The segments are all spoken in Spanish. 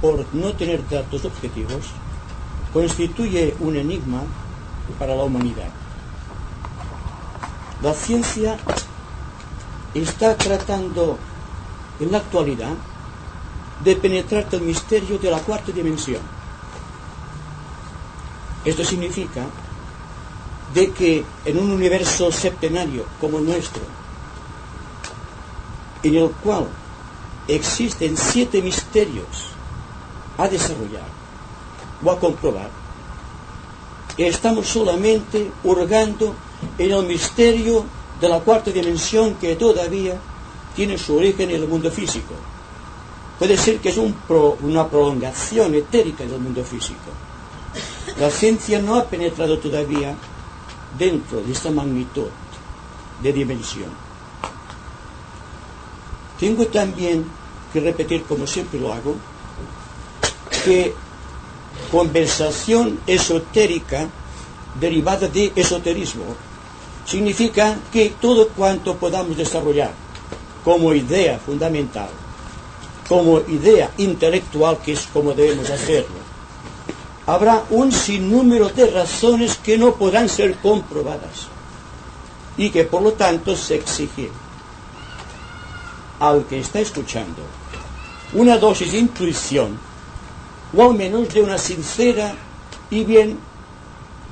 por no tener datos objetivos, constituye un enigma para la humanidad. La ciencia está tratando en la actualidad de penetrar el misterio de la cuarta dimensión. Esto significa de que en un universo septenario como el nuestro, en el cual existen 7 misterios a desarrollar o a comprobar, estamos solamente hurgando en el misterio de la cuarta dimensión, que todavía tiene su origen en el mundo físico. Puede ser que es una prolongación etérica del mundo físico. La ciencia no ha penetrado todavía dentro de esta magnitud de dimensión. Tengo también que repetir, como siempre lo hago, que conversación esotérica derivada de esoterismo significa que todo cuanto podamos desarrollar como idea fundamental, como idea intelectual, que es como debemos hacerlo, habrá un sinnúmero de razones que no podrán ser comprobadas y que por lo tanto se exige al que está escuchando una dosis de intuición, o al menos de una sincera y bien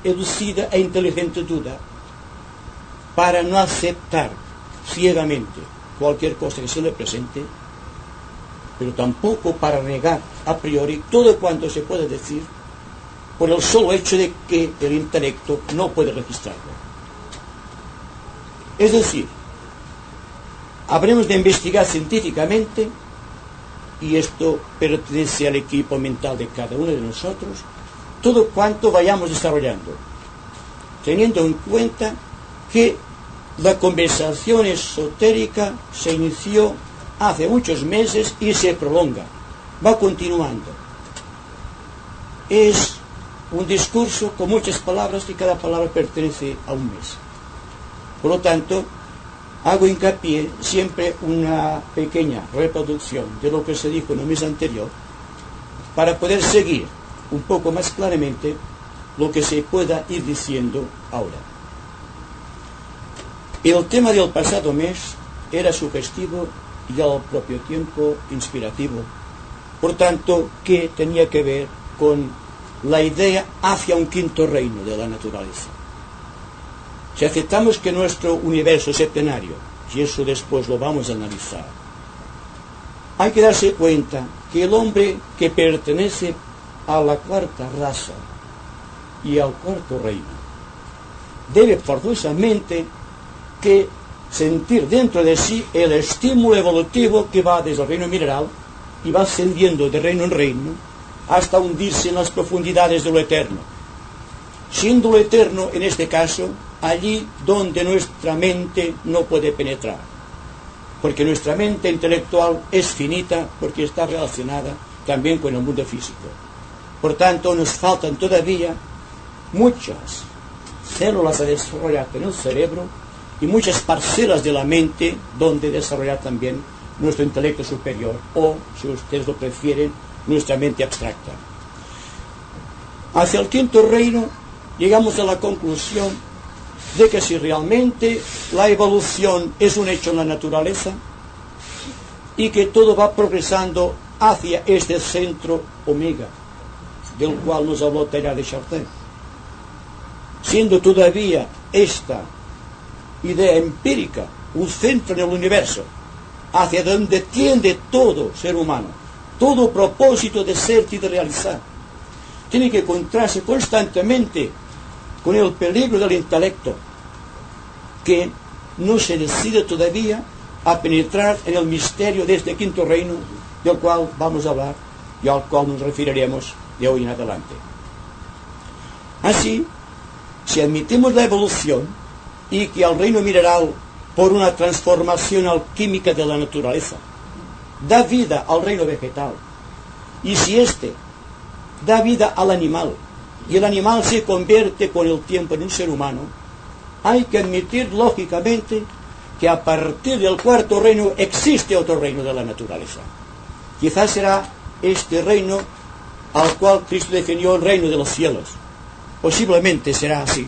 educida e inteligente duda, para no aceptar ciegamente cualquier cosa que se le presente, pero tampoco para negar a priori todo cuanto se puede decir por el solo hecho de que el intelecto no puede registrarlo. Es decir, habremos de investigar científicamente, y esto pertenece al equipo mental de cada uno de nosotros, todo cuanto vayamos desarrollando, teniendo en cuenta que la conversación esotérica se inició hace muchos meses y se prolonga, va continuando. Es un discurso con muchas palabras y cada palabra pertenece a un mes. Por lo tanto, hago hincapié siempre una pequeña reproducción de lo que se dijo en el mes anterior para poder seguir un poco más claramente lo que se pueda ir diciendo ahora. El tema del pasado mes era sugestivo y al propio tiempo inspirativo, por tanto, que tenía que ver con la idea hacia un quinto reino de la naturaleza. Si aceptamos que nuestro universo septenario, y eso después lo vamos a analizar, hay que darse cuenta que el hombre que pertenece a la cuarta raza y al cuarto reino debe forzosamente que sentir dentro de sí el estímulo evolutivo que va desde el reino mineral y va ascendiendo de reino en reino hasta hundirse en las profundidades de lo eterno, siendo lo eterno en este caso allí donde nuestra mente no puede penetrar, porque nuestra mente intelectual es finita, porque está relacionada también con el mundo físico. Por tanto, nos faltan todavía muchas células a desarrollar en el cerebro y muchas parcelas de la mente donde desarrollar también nuestro intelecto superior, o, si ustedes lo prefieren, nuestra mente abstracta. Hacia el quinto reino llegamos a la conclusión de que si realmente la evolución es un hecho en la naturaleza y que todo va progresando hacia este centro omega, del cual nos habló Teilhard de Chardin, siendo todavía esta idea empírica un centro en el universo, hacia donde tiende todo ser humano, todo propósito de ser y de realizar, tiene que encontrarse constantemente con el peligro del intelecto, que no se decide todavía a penetrar en el misterio de este quinto reino, del cual vamos a hablar y al cual nos referiremos de hoy en adelante. Así, si admitimos la evolución y que al reino mineral, por una transformación alquímica de la naturaleza, da vida al reino vegetal, y si éste da vida al animal, y el animal se convierte con el tiempo en un ser humano, hay que admitir lógicamente que a partir del cuarto reino existe otro reino de la naturaleza. Quizás será este reino al cual Cristo definió el reino de los cielos. Posiblemente será así,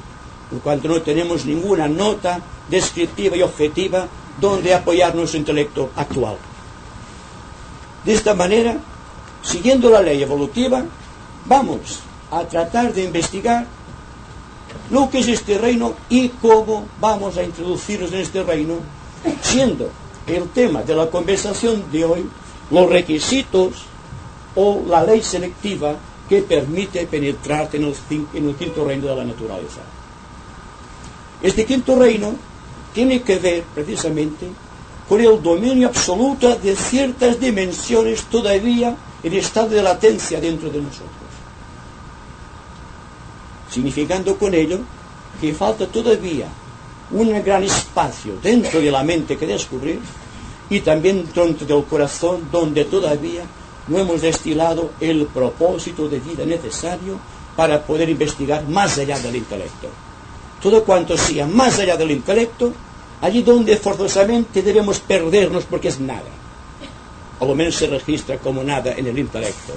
por cuanto no tenemos ninguna nota descriptiva y objetiva donde apoyar nuestro intelecto actual. De esta manera, siguiendo la ley evolutiva, vamos a tratar de investigar lo que es este reino y cómo vamos a introducirnos en este reino, siendo el tema de la conversación de hoy los requisitos o la ley selectiva que permite penetrarte en el quinto reino de la naturaleza. Este quinto reino tiene que ver precisamente con el dominio absoluto de ciertas dimensiones todavía en estado de latencia dentro de nosotros, significando con ello que falta todavía un gran espacio dentro de la mente que descubrir y también dentro del corazón donde todavía no hemos destilado el propósito de vida necesario para poder investigar más allá del intelecto. Todo cuanto sea más allá del intelecto, allí donde forzosamente debemos perdernos porque es nada, a lo menos se registra como nada en el intelecto,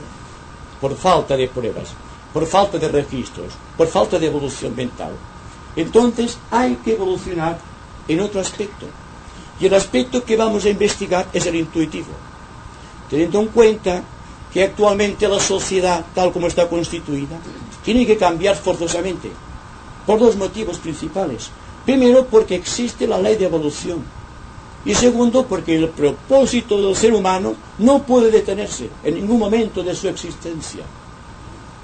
por falta de pruebas, por falta de registros, por falta de evolución mental. Entonces hay que evolucionar en otro aspecto, y el aspecto que vamos a investigar es el intuitivo, teniendo en cuenta que actualmente la sociedad, tal como está constituida, tiene que cambiar forzosamente, por dos motivos principales. Primero, porque existe la ley de evolución, y segundo, porque el propósito del ser humano no puede detenerse en ningún momento de su existencia,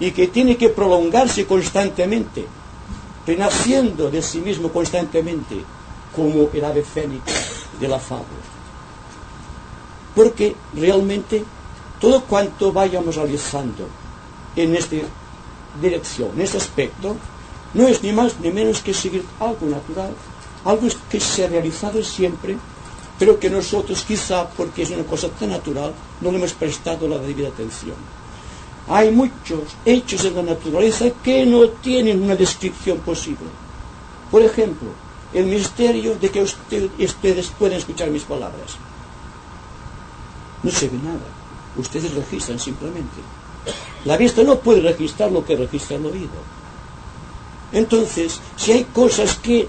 y que tiene que prolongarse constantemente, renaciendo de sí mismo constantemente, como el ave fénix de la fábula. Porque realmente todo cuanto vayamos realizando en esta dirección, en este aspecto, no es ni más ni menos que seguir algo natural, algo que se ha realizado siempre, pero que nosotros quizá, porque es una cosa tan natural, no le hemos prestado la debida atención. Hay muchos hechos en la naturaleza que no tienen una descripción posible. Por ejemplo, el misterio de que ustedes pueden escuchar mis palabras. No se ve nada, ustedes registran simplemente. La vista no puede registrar lo que registra el oído. Entonces, si hay cosas que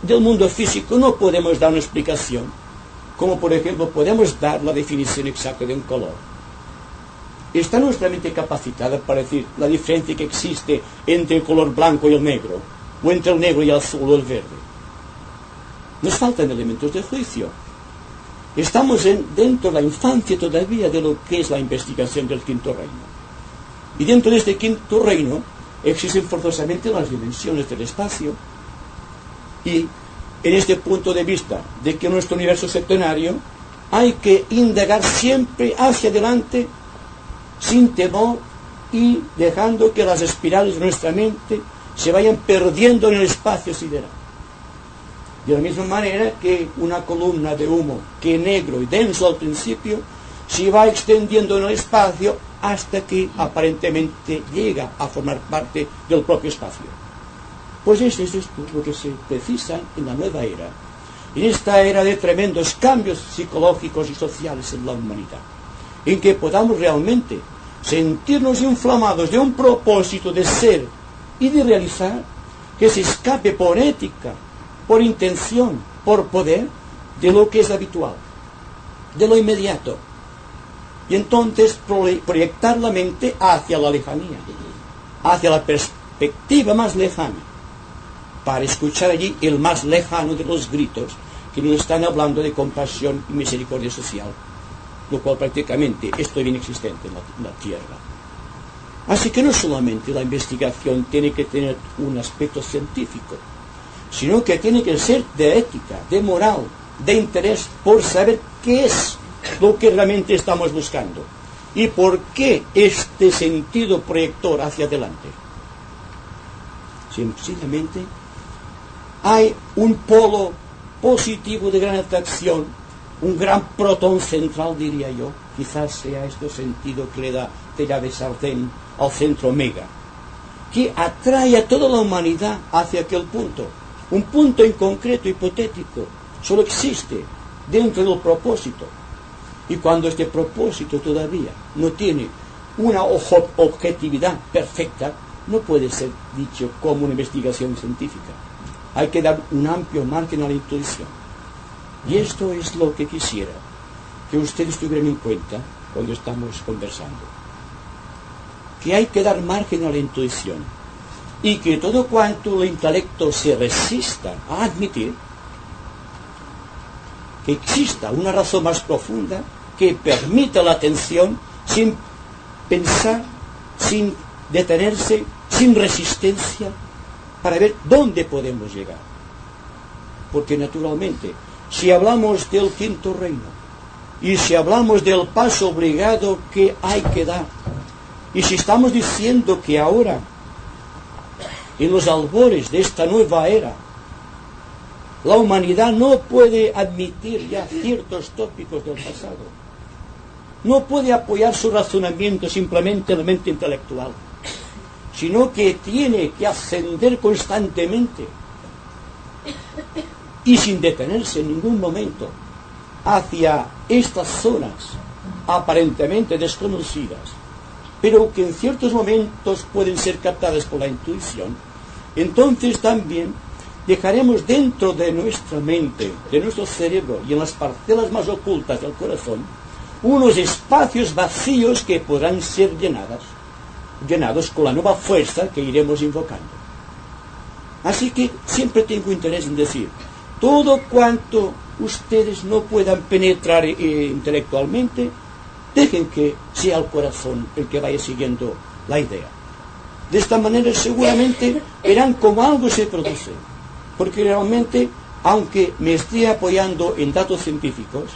del mundo físico no podemos dar una explicación, como por ejemplo podemos dar la definición exacta de un color, ¿está nuestra mente capacitada para decir la diferencia que existe entre el color blanco y el negro, o entre el negro y el azul o el verde? Nos faltan elementos de juicio. Estamos dentro de la infancia todavía de lo que es la investigación del quinto reino. Y dentro de este quinto reino existen forzosamente las dimensiones del espacio. Y en este punto de vista de que nuestro universo septenario hay que indagar siempre hacia adelante, sin temor y dejando que las espirales de nuestra mente se vayan perdiendo en el espacio sideral. De la misma manera que una columna de humo que es negro y denso al principio se va extendiendo en el espacio hasta que aparentemente llega a formar parte del propio espacio. Pues eso es lo que se precisa en la nueva era, en esta era de tremendos cambios psicológicos y sociales en la humanidad, en que podamos realmente sentirnos inflamados de un propósito de ser y de realizar que se escape por ética, por intención, por poder, de lo que es habitual, de lo inmediato. Y entonces proyectar la mente hacia la lejanía, hacia la perspectiva más lejana, para escuchar allí el más lejano de los gritos que nos están hablando de compasión y misericordia social, lo cual prácticamente es todavía inexistente en la Tierra. Así que no solamente la investigación tiene que tener un aspecto científico, sino que tiene que ser de ética, de moral, de interés por saber qué es lo que realmente estamos buscando y por qué este sentido proyector hacia adelante. Sencillamente hay un polo positivo de gran atracción, un gran protón central, diría yo, quizás sea este sentido que le da Teilhard de Chardin al centro omega, que atrae a toda la humanidad hacia aquel punto, un punto en concreto hipotético, solo existe dentro del propósito. Y cuando este propósito todavía no tiene una objetividad perfecta, no puede ser dicho como una investigación científica. Hay que dar un amplio margen a la intuición. Y esto es lo que quisiera que ustedes tuvieran en cuenta cuando estamos conversando. Que hay que dar margen a la intuición y que todo cuanto el intelecto se resista a admitir, que exista una razón más profunda que permita la atención sin pensar, sin detenerse, sin resistencia, para ver dónde podemos llegar. Porque naturalmente, si hablamos del quinto reino, y si hablamos del paso obligado que hay que dar, y si estamos diciendo que ahora, en los albores de esta nueva era, la humanidad no puede admitir ya ciertos tópicos del pasado, no puede apoyar su razonamiento simplemente en la mente intelectual, sino que tiene que ascender constantemente y sin detenerse en ningún momento hacia estas zonas aparentemente desconocidas, pero que en ciertos momentos pueden ser captadas por la intuición. Entonces también dejaremos dentro de nuestra mente, de nuestro cerebro y en las parcelas más ocultas del corazón, unos espacios vacíos que podrán ser llenados con la nueva fuerza que iremos invocando. Así que siempre tengo interés en decir, todo cuanto ustedes no puedan penetrar intelectualmente, dejen que sea el corazón el que vaya siguiendo la idea. De esta manera seguramente verán cómo algo se produce, porque realmente, aunque me esté apoyando en datos científicos,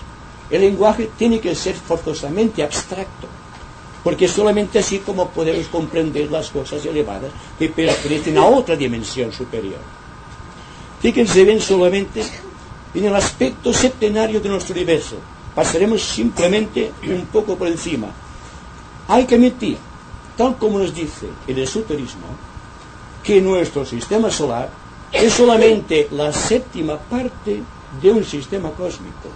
el lenguaje tiene que ser forzosamente abstracto, porque solamente así como podemos comprender las cosas elevadas que pertenecen a otra dimensión superior. Fíjense bien solamente en el aspecto septenario de nuestro universo. Pasaremos simplemente un poco por encima. Hay que admitir, tal como nos dice el esoterismo, que nuestro sistema solar es solamente la séptima parte de un sistema cósmico.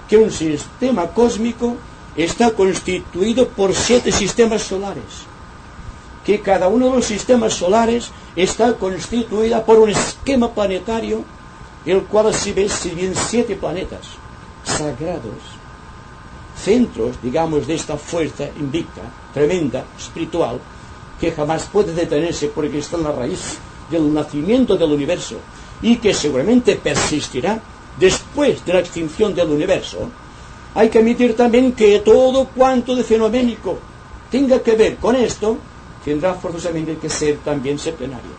Que un sistema cósmico está constituido por 7 sistemas solares. Que cada uno de los sistemas solares está constituida por un esquema planetario, el cual se ve 7 planetas sagrados, centros, digamos, de esta fuerza invicta, tremenda, espiritual, que jamás puede detenerse porque está en la raíz del nacimiento del universo y que seguramente persistirá después de la extinción del universo. Hay que admitir también que todo cuanto de fenoménico tenga que ver con esto tendrá forzosamente que ser también septenario.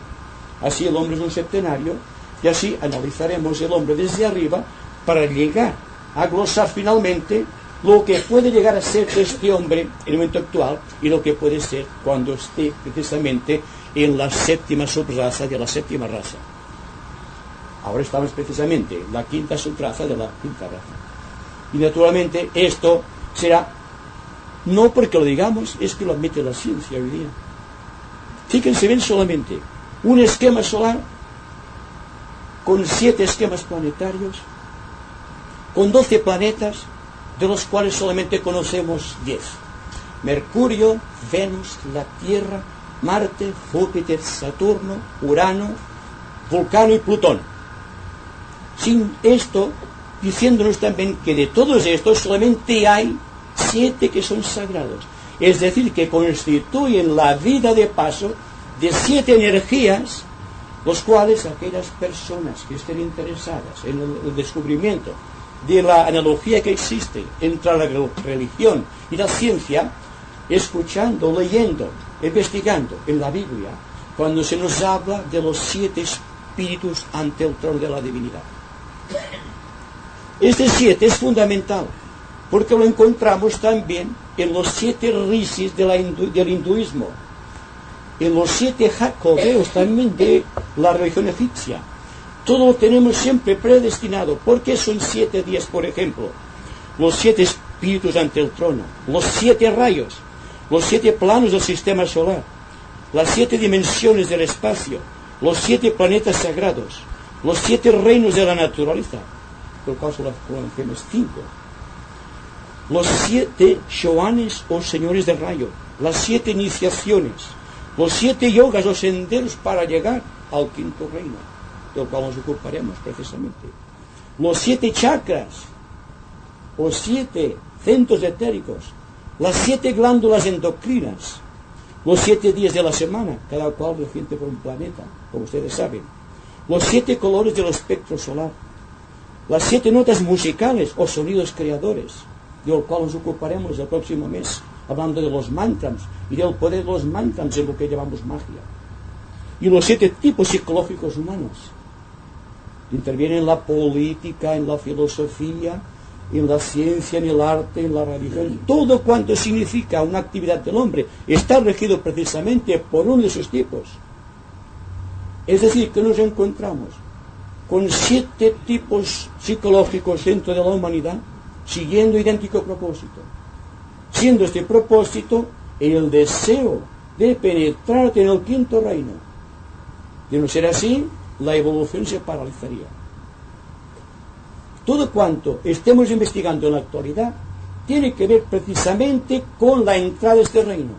Así el hombre es un septenario y así analizaremos el hombre desde arriba para llegar a glosar finalmente lo que puede llegar a ser este hombre en el momento actual y lo que puede ser cuando esté precisamente en la séptima subraza de la séptima raza. Ahora estamos precisamente en la quinta subraza de la quinta raza. Y naturalmente esto será, no porque lo digamos, es que lo admite la ciencia hoy día. Fíjense bien solamente, un esquema solar con 7 esquemas planetarios, con 12 planetas, de los cuales solamente conocemos 10. Mercurio, Venus, la Tierra, Marte, Júpiter, Saturno, Urano, Vulcano y Plutón. Sin esto, diciéndonos también que de todos estos solamente hay 7 que son sagrados. Es decir, que constituyen la vida de paso de 7 energías, los cuales aquellas personas que estén interesadas en el descubrimiento de la analogía que existe entre la religión y la ciencia, escuchando, leyendo, investigando en la Biblia, cuando se nos habla de los 7 espíritus ante el trono de la divinidad. Este 7 es fundamental, porque lo encontramos también en los 7 rishis del hinduismo, en los 7 jacobeos también de la religión egipcia. Todo lo tenemos siempre predestinado. ¿Por qué son 7 días, por ejemplo? Los 7 espíritus ante el trono, los 7 rayos, los 7 planos del sistema solar, las 7 dimensiones del espacio, los 7 planetas sagrados, los 7 reinos de la naturaleza, por cual solo conocemos 5. los 7 shoanes o señores de rayo, las 7 iniciaciones, los 7 yogas o senderos para llegar al quinto reino, del cual nos ocuparemos precisamente, los 7 chakras o 7 centros etéricos, las 7 glándulas endocrinas, los 7 días de la semana, cada cual reciente por un planeta, como ustedes saben, los 7 colores del espectro solar, las 7 notas musicales o sonidos creadores, del cual nos ocuparemos el próximo mes, hablando de los mantras y del poder de los mantras en lo que llamamos magia, y los 7 tipos psicológicos humanos. Intervienen en la política, en la filosofía, en la ciencia, en el arte, en la religión. Todo cuanto significa una actividad del hombre está regido precisamente por uno de esos tipos. Es decir, que nos encontramos con 7 tipos psicológicos dentro de la humanidad, siguiendo idéntico propósito, siendo este propósito el deseo de penetrar en el quinto reino. De no ser así, la evolución se paralizaría. Todo cuanto estemos investigando en la actualidad tiene que ver precisamente con la entrada de este reino.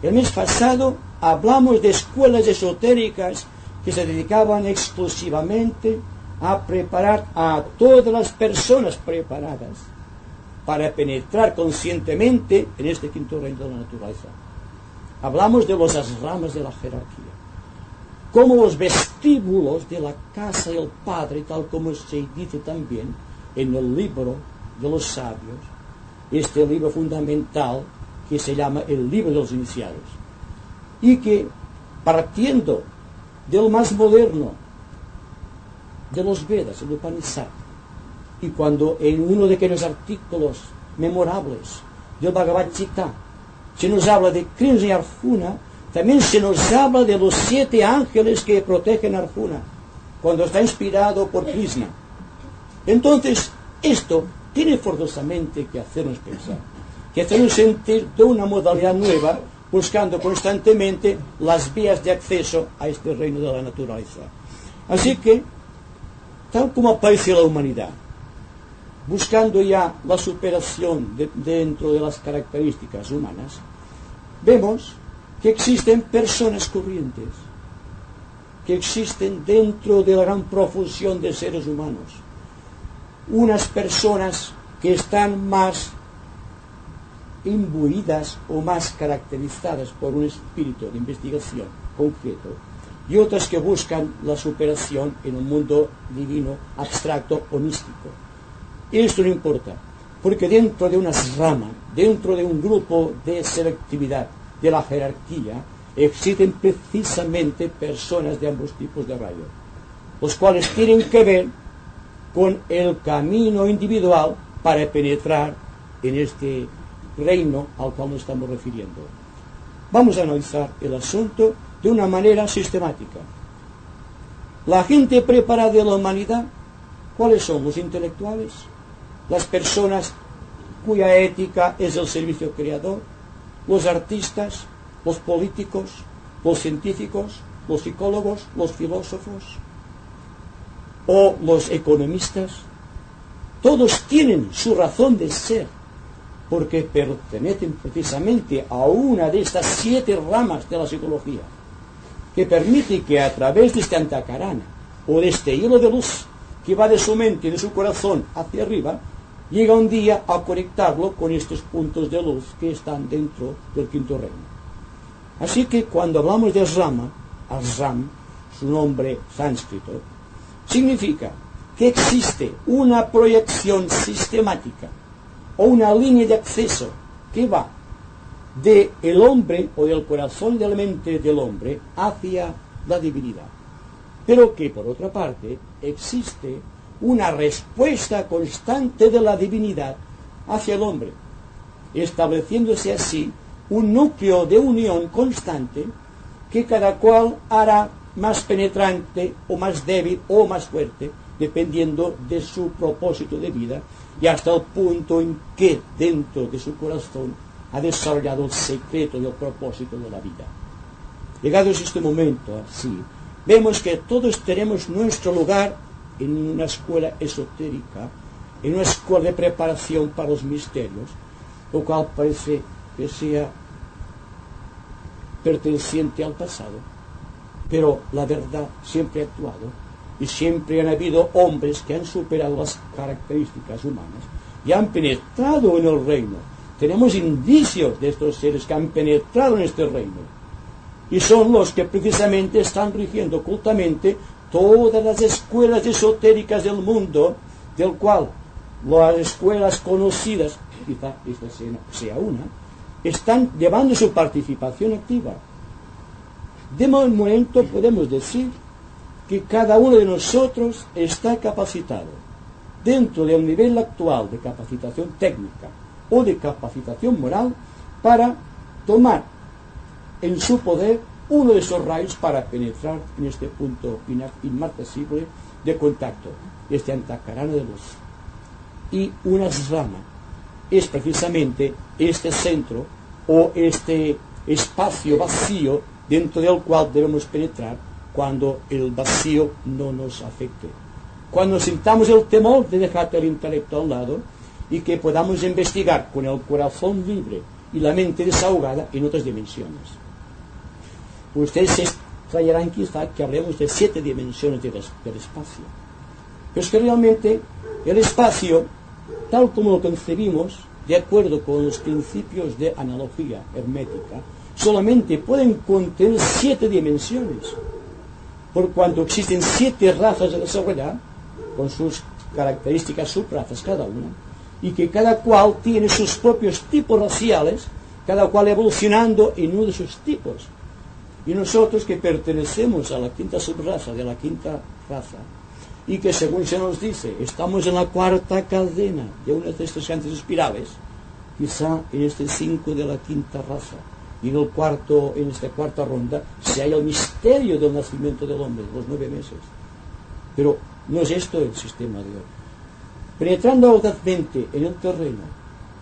El mes pasado hablamos de escuelas esotéricas que se dedicaban exclusivamente a preparar a todas las personas preparadas para penetrar conscientemente en este quinto reino de la naturaleza. Hablamos de los asramas de la jerarquía, como los vestíbulos de la casa del Padre, tal como se dice también en el libro de los sabios, este libro fundamental que se llama el libro de los iniciados, y que, partiendo del más moderno de los Vedas, el Upanishad, y cuando en uno de aquellos artículos memorables del Bhagavad Gita se nos habla de Krishna y Arjuna, también se nos habla de los 7 ángeles que protegen a Arjuna, cuando está inspirado por Krishna. Entonces, esto tiene forzosamente que hacernos pensar, que hacernos sentir de una modalidad nueva, buscando constantemente las vías de acceso a este reino de la naturaleza. Así que, tal como aparece la humanidad, buscando ya la superación dentro de las características humanas, vemos que existen personas corrientes, que existen dentro de la gran profusión de seres humanos, unas personas que están más imbuidas o más caracterizadas por un espíritu de investigación concreto, y otras que buscan la superación en un mundo divino, abstracto o místico. Esto no importa, porque dentro de una rama, dentro de un grupo de selectividad, de la jerarquía, existen precisamente personas de ambos tipos de rayo, los cuales tienen que ver con el camino individual para penetrar en este reino al cual nos estamos refiriendo. Vamos a analizar el asunto de una manera sistemática. La gente preparada de la humanidad, ¿cuáles son? Los intelectuales, las personas cuya ética es el servicio creador, los artistas, los políticos, los científicos, los psicólogos, los filósofos o los economistas. Todos tienen su razón de ser, porque pertenecen precisamente a una de estas 7 ramas de la psicología, que permite que a través de este antakarana, o de este hilo de luz que va de su mente y de su corazón hacia arriba, llega un día a conectarlo con estos puntos de luz que están dentro del quinto reino. Así que cuando hablamos de Asram, su nombre sánscrito, significa que existe una proyección sistemática o una línea de acceso que va del hombre o del corazón de la mente del hombre hacia la divinidad, pero que por otra parte existe una respuesta constante de la divinidad hacia el hombre, estableciéndose así un núcleo de unión constante que cada cual hará más penetrante o más débil o más fuerte, dependiendo de su propósito de vida, y hasta el punto en que dentro de su corazón ha desarrollado el secreto del propósito de la vida. Llegados a este momento así, vemos que todos tenemos nuestro lugar en una escuela esotérica en una escuela de preparación para los misterios, lo cual parece que sea perteneciente al pasado. Pero la verdad siempre ha actuado, y siempre han habido hombres que han superado las características humanas y han penetrado en el reino. Tenemos indicios de estos seres que han penetrado en este reino, y son los que precisamente están rigiendo ocultamente todas las escuelas esotéricas del mundo, del cual las escuelas conocidas, quizá esta sea una, están llevando su participación activa. De momento podemos decir que cada uno de nosotros está capacitado, dentro del nivel actual de capacitación técnica o de capacitación moral, para tomar en su poder uno de esos rayos para penetrar en este punto inmarcesible de contacto, este antacarana de luz. Y una rama es precisamente este centro o este espacio vacío dentro del cual debemos penetrar cuando el vacío no nos afecte. Cuando sintamos el temor de dejar el intelecto a un lado y que podamos investigar con el corazón libre y la mente desahogada en otras dimensiones. Ustedes se extrañarán quizá que hablemos de 7 dimensiones del espacio. Pero es que realmente el espacio, tal como lo concebimos, de acuerdo con los principios de analogía hermética, solamente pueden contener 7 dimensiones, por cuanto existen 7 razas de desarrollar, con sus características subrazas cada una, y que cada cual tiene sus propios tipos raciales, cada cual evolucionando en uno de sus tipos. Y nosotros, que pertenecemos a la quinta subraza de la quinta raza, y que según se nos dice estamos en la 4ª cadena de una de estas grandes espirales, quizá en este 5 de la quinta raza y en esta 4ª ronda se halla el misterio del nacimiento del hombre, los 9 meses. Pero no es esto el sistema de hoy. Penetrando audazmente en el terreno,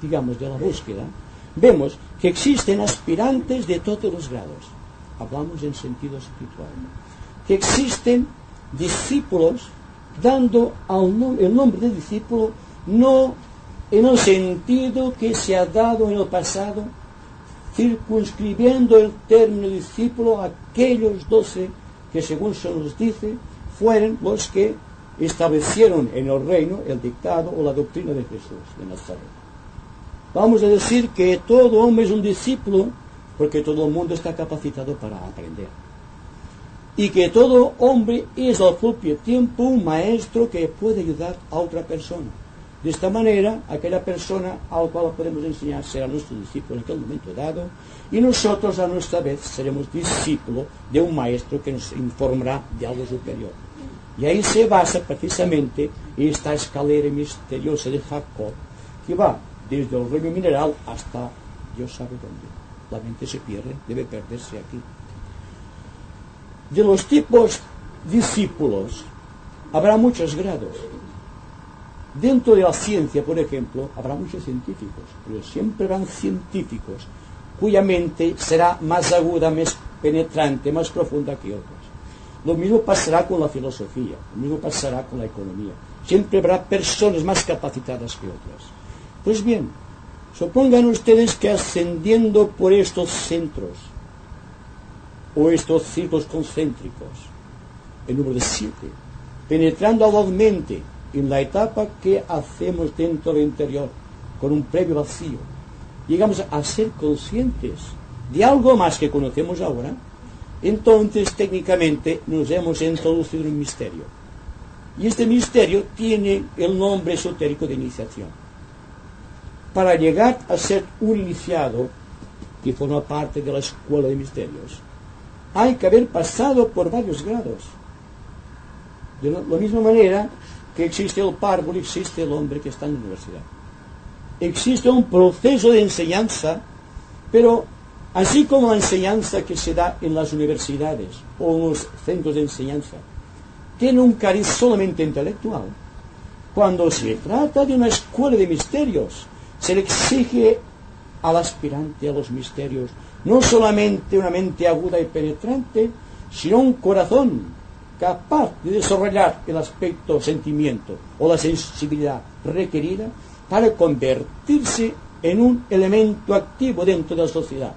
digamos, de la búsqueda, vemos que existen aspirantes de todos los grados. Hablamos en sentido espiritual. Que existen discípulos, dando el nombre de discípulo no en el sentido que se ha dado en el pasado, circunscribiendo el término discípulo a aquellos 12 que, según se nos dice, fueron los que establecieron en el reino el dictado o la doctrina de Jesús de Nazaret. Vamos a decir que todo hombre es un discípulo, porque todo el mundo está capacitado para aprender. Y que todo hombre es al propio tiempo un maestro que puede ayudar a otra persona. De esta manera, aquella persona al cual podemos enseñar será nuestro discípulo en aquel momento dado, y nosotros a nuestra vez seremos discípulos de un maestro que nos informará de algo superior. Y ahí se basa precisamente esta escalera misteriosa de Jacob, que va desde el reino mineral hasta Dios sabe dónde. La mente se pierde, debe perderse aquí. De los tipos discípulos habrá muchos grados. Dentro de la ciencia, por ejemplo, habrá muchos científicos, pero siempre habrán científicos cuya mente será más aguda, más penetrante, más profunda que otros. Lo mismo pasará con la filosofía, lo mismo pasará con la economía. Siempre habrá personas más capacitadas que otras. Pues bien, supongan ustedes que ascendiendo por estos centros o estos círculos concéntricos, el número de 7, penetrando audazmente en la etapa que hacemos dentro del interior, con un previo vacío, llegamos a ser conscientes de algo más que conocemos ahora, entonces técnicamente nos hemos introducido en un misterio. Y este misterio tiene el nombre esotérico de iniciación. Para llegar a ser un iniciado, que forma parte de la escuela de misterios, hay que haber pasado por varios grados. De la misma manera que existe el párvulo, existe el hombre que está en la universidad. Existe un proceso de enseñanza, pero así como la enseñanza que se da en las universidades o en los centros de enseñanza tiene un cariz solamente intelectual, cuando se trata de una escuela de misterios, se le exige al aspirante a los misterios no solamente una mente aguda y penetrante, sino un corazón capaz de desarrollar el aspecto sentimiento o la sensibilidad requerida para convertirse en un elemento activo dentro de la sociedad,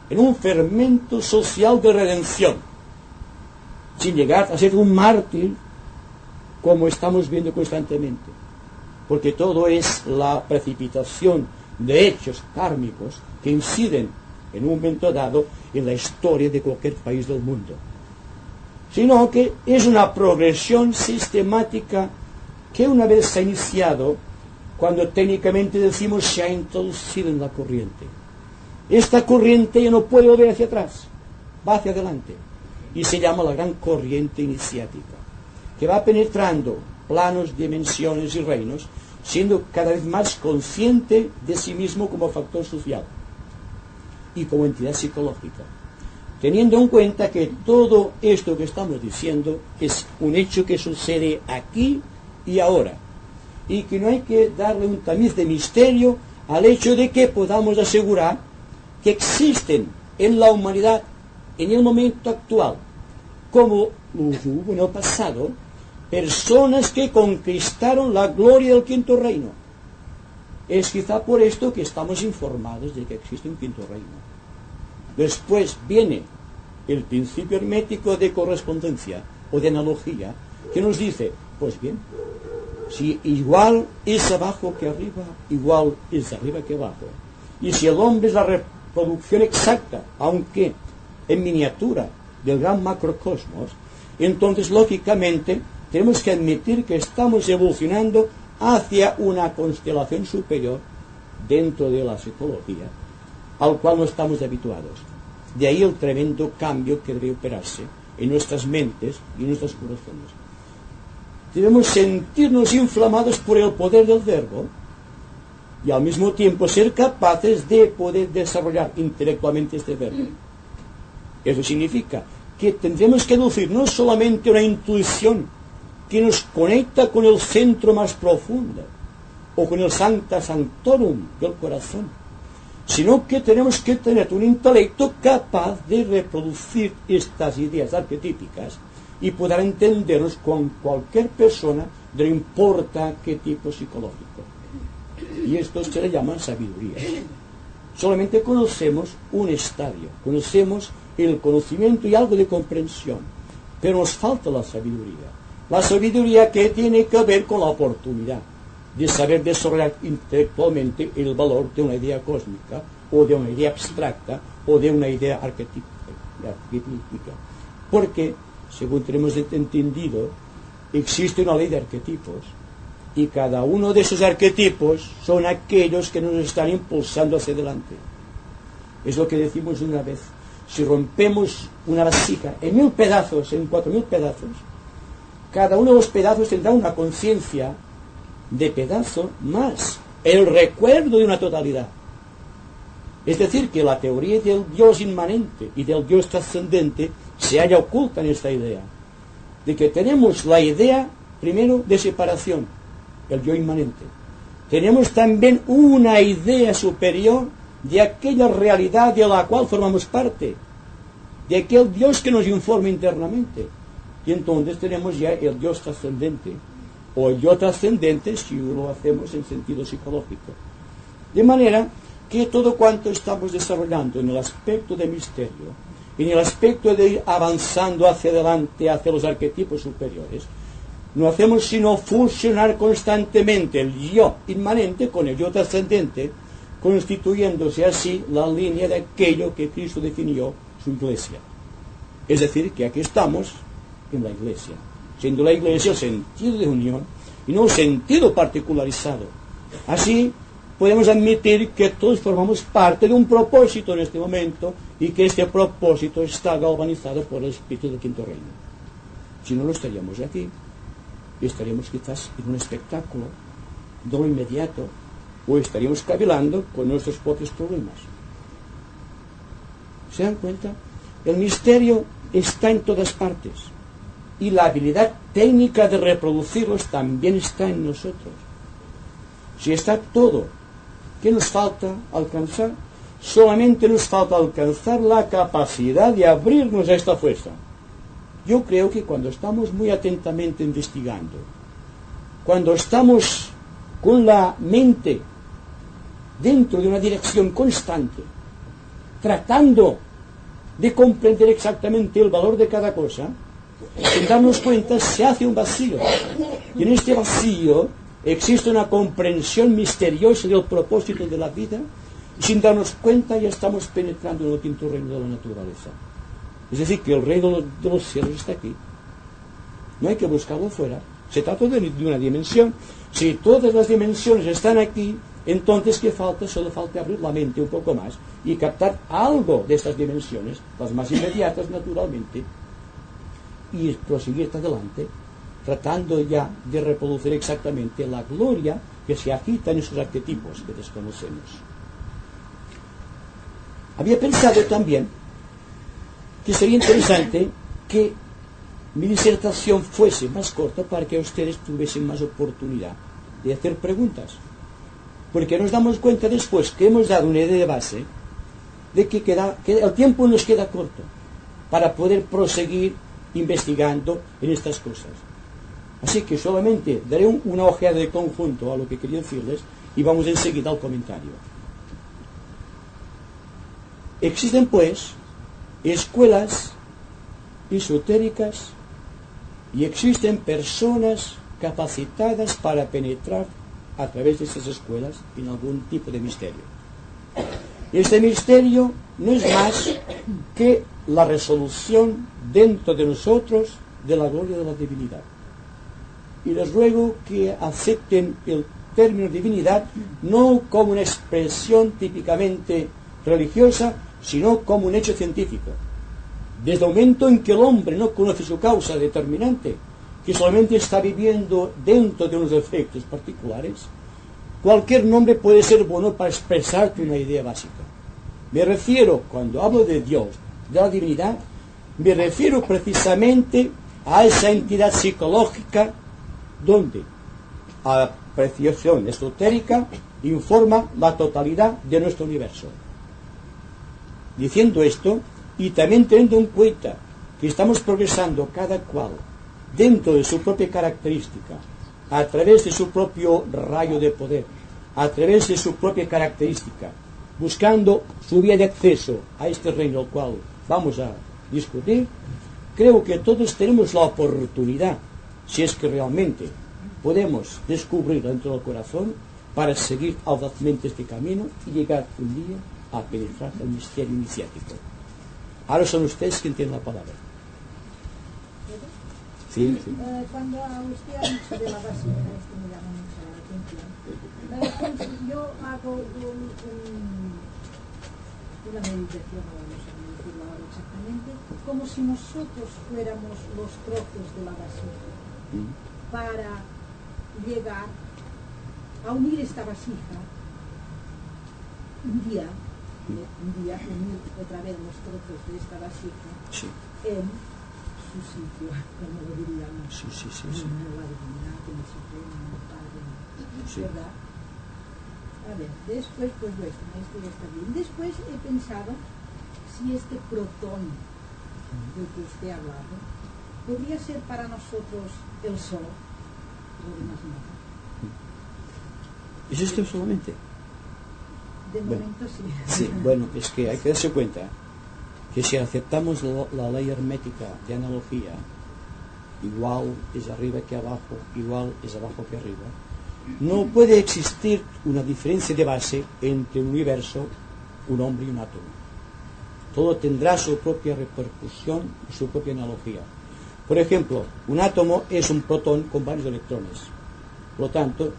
en un fermento social de redención, sin llegar a ser un mártir como estamos viendo constantemente, porque todo es la precipitación de hechos kármicos que inciden en un momento dado en la historia de cualquier país del mundo, sino que es una progresión sistemática que una vez se ha iniciado, cuando técnicamente decimos se ha introducido en la corriente, esta corriente ya no puede volver hacia atrás, va hacia adelante, y se llama la gran corriente iniciática, que va penetrando planos, dimensiones y reinos, siendo cada vez más consciente de sí mismo como factor social y como entidad psicológica, teniendo en cuenta que todo esto que estamos diciendo es un hecho que sucede aquí y ahora, y que no hay que darle un tamiz de misterio al hecho de que podamos asegurar que existen en la humanidad, en el momento actual, como hubo en el pasado, personas que conquistaron la gloria del quinto reino. Es quizá por esto que estamos informados de que existe un quinto reino. Después viene el principio hermético de correspondencia o de analogía, que nos dice, pues bien, si igual es abajo que arriba, igual es arriba que abajo. Y si el hombre es la reproducción exacta, aunque en miniatura, del gran macrocosmos, entonces lógicamente tenemos que admitir que estamos evolucionando hacia una constelación superior dentro de la psicología, al cual no estamos habituados. De ahí el tremendo cambio que debe operarse en nuestras mentes y en nuestros corazones. Debemos sentirnos inflamados por el poder del verbo y al mismo tiempo ser capaces de poder desarrollar intelectualmente este verbo. Eso significa que tendremos que deducir no solamente una intuición que nos conecta con el centro más profundo o con el sancta sanctorum del corazón, sino que tenemos que tener un intelecto capaz de reproducir estas ideas arquetípicas y poder entendernos con cualquier persona, no importa qué tipo psicológico. Y esto se le llama sabiduría. Solamente conocemos un estadio, conocemos el conocimiento y algo de comprensión, pero nos falta la sabiduría. La sabiduría que tiene que ver con la oportunidad de saber desarrollar intelectualmente el valor de una idea cósmica, o de una idea abstracta, o de una idea arquetípica. Porque, según tenemos entendido, existe una ley de arquetipos, y cada uno de esos arquetipos son aquellos que nos están impulsando hacia adelante. Es lo que decimos una vez: si rompemos una vasija en 1000 pedazos, en 4000 pedazos, cada uno de los pedazos tendrá una conciencia de pedazo más el recuerdo de una totalidad. Es decir, que la teoría del Dios inmanente y del Dios trascendente se halla oculta en esta idea, de que tenemos la idea, primero, de separación, el yo inmanente. Tenemos también una idea superior de aquella realidad de la cual formamos parte, de aquel Dios que nos informa internamente. Y entonces tenemos ya el Dios trascendente, o el yo trascendente si lo hacemos en sentido psicológico. De manera que todo cuanto estamos desarrollando en el aspecto de misterio, en el aspecto de ir avanzando hacia adelante, hacia los arquetipos superiores, no hacemos sino fusionar constantemente el yo inmanente con el yo trascendente, constituyéndose así la línea de aquello que Cristo definió su iglesia. Es decir, que aquí estamos en la iglesia, siendo la iglesia el sentido de unión y no un sentido particularizado. Así podemos admitir que todos formamos parte de un propósito en este momento y que este propósito está galvanizado por el espíritu del quinto reino. Si no, lo estaríamos aquí y estaríamos quizás en un espectáculo de lo inmediato, o estaríamos cavilando con nuestros propios problemas. ¿Se dan cuenta? El misterio está en todas partes y la habilidad técnica de reproducirlos también está en nosotros. Si está todo, ¿qué nos falta alcanzar? Solamente nos falta alcanzar la capacidad de abrirnos a esta fuerza. Yo creo que cuando estamos muy atentamente investigando, cuando estamos con la mente dentro de una dirección constante, tratando de comprender exactamente el valor de cada cosa, sin darnos cuenta se hace un vacío. Y en este vacío existe una comprensión misteriosa del propósito de la vida, y sin darnos cuenta ya estamos penetrando en el quinto reino de la naturaleza. Es decir, que el reino de los cielos está aquí. No hay que buscarlo fuera. Se trata de una dimensión. Si todas las dimensiones están aquí, entonces ¿qué falta? Solo falta abrir la mente un poco más y captar algo de estas dimensiones, las más inmediatas naturalmente, y proseguir adelante, tratando ya de reproducir exactamente la gloria que se agita en esos arquetipos que desconocemos. Había pensado también que sería interesante que mi disertación fuese más corta para que ustedes tuviesen más oportunidad de hacer preguntas. Porque nos damos cuenta después que hemos dado una idea de base de que el tiempo nos queda corto para poder proseguir investigando en estas cosas. Así que solamente daré una ojeada de conjunto a lo que quería decirles y vamos enseguida al comentario. Existen pues escuelas esotéricas y existen personas capacitadas para penetrar a través de estas escuelas en algún tipo de misterio. Este misterio no es más que la resolución dentro de nosotros de la gloria de la divinidad. Y les ruego que acepten el término divinidad no como una expresión típicamente religiosa, sino como un hecho científico. Desde el momento en que el hombre no conoce su causa determinante, que solamente está viviendo dentro de unos efectos particulares, cualquier nombre puede ser bueno para expresarte una idea básica. Me refiero, cuando hablo de Dios, de la divinidad, me refiero precisamente a esa entidad psicológica donde a apreciación esotérica informa la totalidad de nuestro universo. Diciendo esto, y también teniendo en cuenta que estamos progresando cada cual dentro de su propia característica, a través de su propio rayo de poder, a través de su propia característica, buscando su vía de acceso a este reino al cual vamos a discutir, creo que todos tenemos la oportunidad, si es que realmente podemos descubrir dentro del corazón, para seguir audazmente este camino y llegar un día a penetrar el misterio iniciático. Ahora son ustedes quienes tienen la palabra. Sí, sí. Cuando usted ha dicho de la básica, esto me llama mucho la atención. Yo hago una meditación, no sé decirlo ahora exactamente, como si nosotros fuéramos los trozos de la vasija, para llegar a unir esta vasija un día unir otra vez los trozos de esta vasija en su sitio, como lo diríamos, en la divinidad, en el Supremo, en el Padre, ¿verdad? A ver, después, pues bueno, esto ya está bien. Después he pensado si este protón del que usted ha hablado podría ser para nosotros el Sol, lo demás nada. ¿Es esto solamente? De momento sí. Sí, bueno, es que hay que darse cuenta que si aceptamos la ley hermética de analogía, igual es arriba que abajo, igual es abajo que arriba, no puede existir una diferencia de base entre un universo, un hombre y un átomo. Todo tendrá su propia repercusión y su propia analogía. Por ejemplo, un átomo es un protón con varios electrones. Por lo tanto,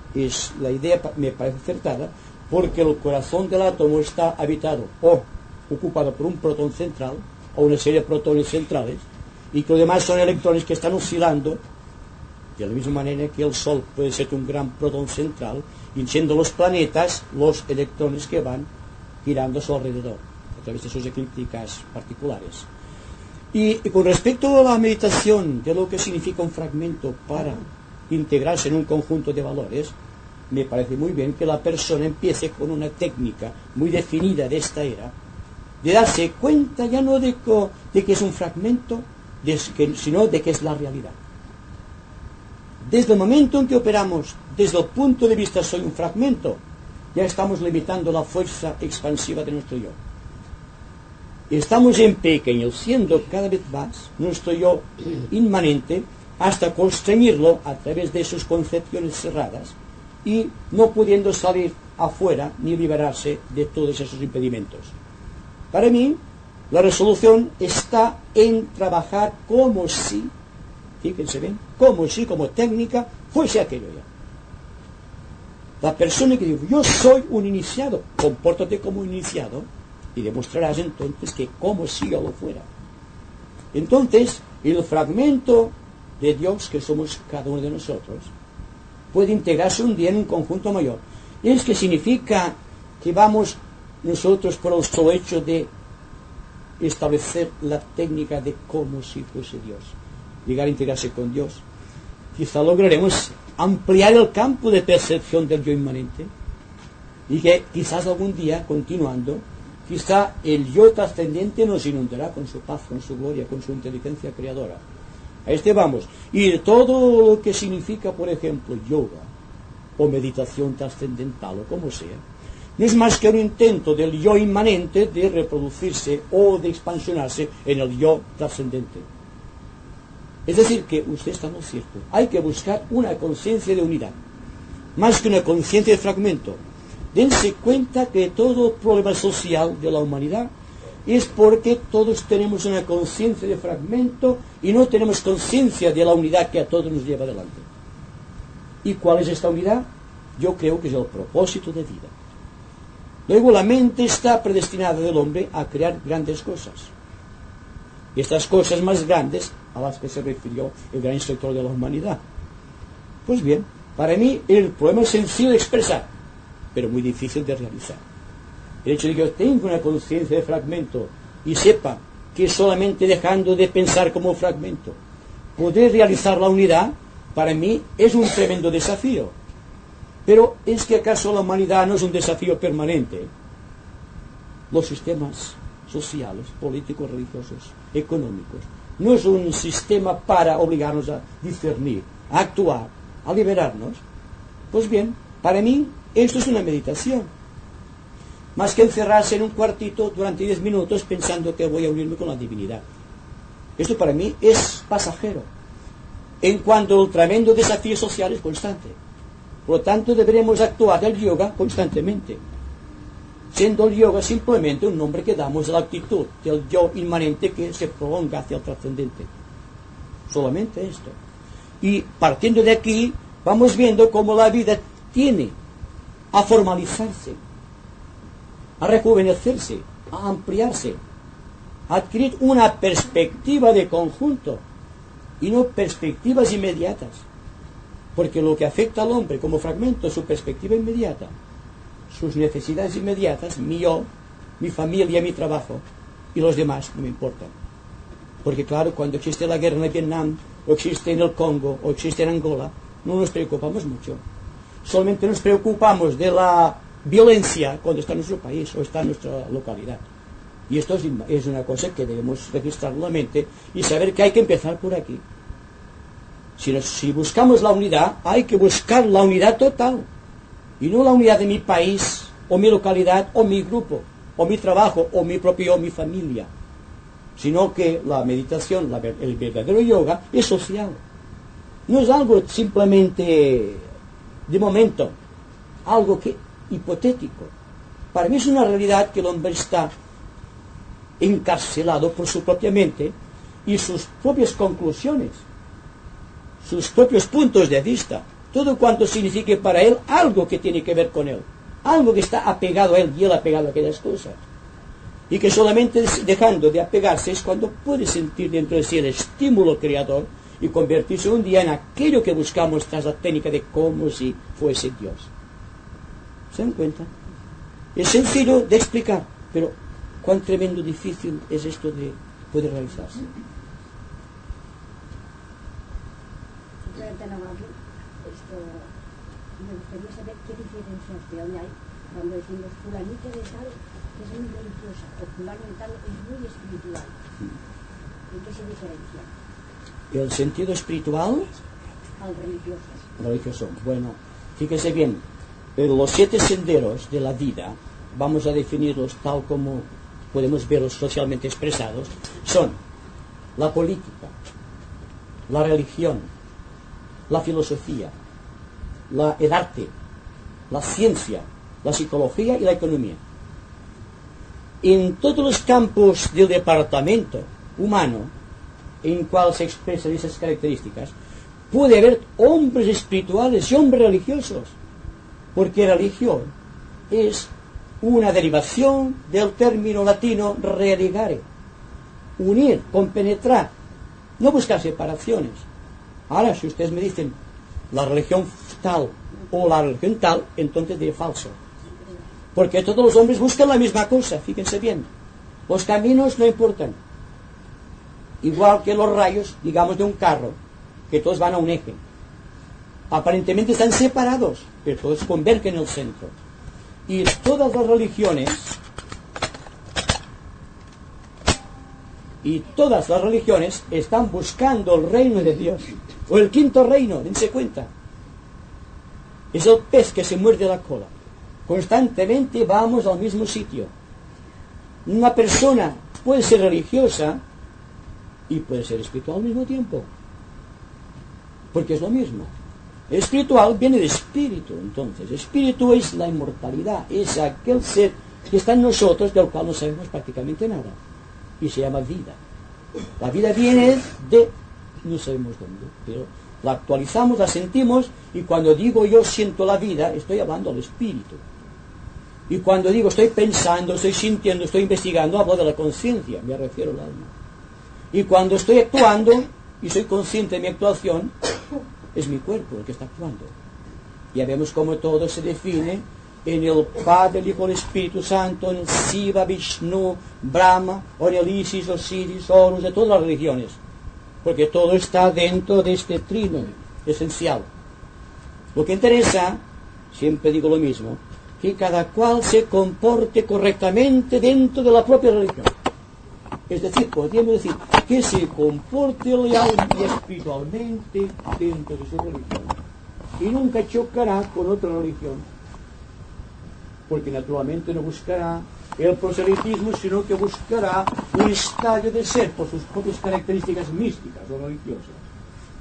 la idea me parece acertada, porque el corazón del átomo está habitado o ocupado por un protón central o una serie de protones centrales, y que los demás son electrones que están oscilando de la misma manera que el Sol puede ser un gran protón central, y siendo los planetas los electrones que van girando a su alrededor a través de sus eclípticas particulares. Y con respecto a la meditación de lo que significa un fragmento para integrarse en un conjunto de valores, me parece muy bien que la persona empiece con una técnica muy definida de esta era, de darse cuenta ya no de que es un fragmento, sino de que es la realidad. Desde el momento en que operamos desde el punto de vista soy un fragmento, ya estamos limitando la fuerza expansiva de nuestro yo. Estamos empequeñeciendo cada vez más nuestro yo inmanente hasta constreñirlo a través de sus concepciones cerradas y no pudiendo salir afuera ni liberarse de todos esos impedimentos. Para mí, la resolución está en trabajar como si, fíjense bien, como si, como técnica, fuese aquello ya. La persona que dice, yo soy un iniciado, compórtate como un iniciado, y demostrarás entonces que como si yo lo fuera. Entonces, el fragmento de Dios que somos cada uno de nosotros puede integrarse un día en un conjunto mayor. Y es que significa que vamos nosotros por el solo hecho de establecer la técnica de como si fuese Dios, llegar a integrarse con Dios. Quizá lograremos ampliar el campo de percepción del yo inmanente y que quizás algún día, continuando, quizá el yo trascendente nos inundará con su paz, con su gloria, con su inteligencia creadora. A este vamos. Y todo lo que significa, por ejemplo, yoga o meditación trascendental o como sea, no es más que un intento del yo inmanente de reproducirse o de expansionarse en el yo trascendente. Es decir, que usted está en lo cierto. Hay que buscar una conciencia de unidad, más que una conciencia de fragmento. Dense cuenta que todo problema social de la humanidad es porque todos tenemos una conciencia de fragmento y no tenemos conciencia de la unidad que a todos nos lleva adelante. ¿Y cuál es esta unidad? Yo creo que es el propósito de vida. Luego la mente está predestinada del hombre a crear grandes cosas. Y estas cosas más grandes a las que se refirió el gran instructor de la humanidad. Pues bien, para mí el problema es sencillo de expresar, pero muy difícil de realizar. El hecho de que yo tenga una conciencia de fragmento y sepa que solamente dejando de pensar como fragmento podré realizar la unidad, para mí es un tremendo desafío. Pero ¿es que acaso la humanidad no es un desafío permanente? Los sistemas sociales, políticos, religiosos, económicos, no es un sistema para obligarnos a discernir, a actuar, a liberarnos. Pues bien, para mí esto es una meditación, más que encerrarse en un cuartito durante 10 minutos pensando que voy a unirme con la divinidad. Esto para mí es pasajero, en cuanto el tremendo desafío social es constante. Por lo tanto, deberemos actuar el yoga constantemente, siendo el yoga simplemente un nombre que damos a la actitud del yo inmanente que se prolonga hacia el trascendente. Solamente esto. Y partiendo de aquí, vamos viendo cómo la vida tiene a formalizarse, a rejuvenecerse, a ampliarse, a adquirir una perspectiva de conjunto y no perspectivas inmediatas. Porque lo que afecta al hombre como fragmento es su perspectiva inmediata, sus necesidades inmediatas, mi yo, mi familia, mi trabajo, y los demás no me importan. Porque claro, cuando existe la guerra en Vietnam, o existe en el Congo, o existe en Angola, no nos preocupamos mucho. Solamente nos preocupamos de la violencia cuando está en nuestro país o está en nuestra localidad. Y esto es una cosa que debemos registrar en la mente y saber que hay que empezar por aquí. Si buscamos la unidad, hay que buscar la unidad total. Y no la unidad de mi país, o mi localidad, o mi grupo, o mi trabajo, o mi propio, o mi familia. Sino que la meditación, el verdadero yoga, es social. No es algo simplemente de momento, algo hipotético. Para mí es una realidad que el hombre está encarcelado por su propia mente y sus propias conclusiones, sus propios puntos de vista, todo cuanto signifique para él algo que tiene que ver con él, algo que está apegado a él y él apegado a aquellas cosas, y que solamente dejando de apegarse es cuando puede sentir dentro de sí el estímulo creador y convertirse un día en aquello que buscamos tras la técnica de como si fuese Dios. ¿Se dan cuenta? Es sencillo de explicar, pero cuán tremendo difícil es esto de poder realizarse. Me gustaría saber qué diferenciación hay cuando decimos fulanito de tal es muy religiosa o fulano de tal es muy espiritual. ¿En qué se diferencia? El sentido espiritual Al religioso. religioso. Bueno, fíjese bien, los 7 senderos de la vida, vamos a definirlos tal como podemos verlos socialmente expresados, son la política, la religión, la filosofía, el arte, la ciencia, la psicología y la economía. En todos los campos del departamento humano en cual se expresan esas características, puede haber hombres espirituales y hombres religiosos, porque religión es una derivación del término latino religare, unir, compenetrar, no buscar separaciones. Ahora, si ustedes me dicen la religión tal o la religión tal, entonces diré falso, porque todos los hombres buscan la misma cosa, fíjense bien, los caminos no importan, igual que los rayos, digamos, de un carro, que todos van a un eje. Aparentemente están separados, pero todos convergen en el centro. Y todas las religiones están buscando el reino de Dios, o el quinto reino, dense cuenta. Es el pez que se muerde la cola. Constantemente vamos al mismo sitio. Una persona puede ser religiosa y puede ser espiritual al mismo tiempo, porque es lo mismo. Espiritual viene de espíritu. Entonces, espíritu es la inmortalidad, es aquel ser que está en nosotros, del cual no sabemos prácticamente nada, y se llama vida. La vida viene de no sabemos dónde, pero la actualizamos, la sentimos, y cuando digo yo siento la vida, estoy hablando del espíritu. Y cuando digo estoy pensando, estoy sintiendo, estoy investigando, hablo de la conciencia, me refiero al alma. Y cuando estoy actuando y soy consciente de mi actuación, es mi cuerpo el que está actuando. Ya vemos cómo todo se define en el Padre, el Hijo, el Espíritu Santo, en el Shiva, Vishnu, Brahma, o en el Isis, Osiris, Horus, de todas las religiones. Porque todo está dentro de este trino esencial. Lo que interesa, siempre digo lo mismo, que cada cual se comporte correctamente dentro de la propia religión. Es decir, podríamos decir que se comporte leal y espiritualmente dentro de su religión. Y nunca chocará con otra religión. Porque naturalmente no buscará el proselitismo, sino que buscará un estadio de ser por sus propias características místicas o religiosas,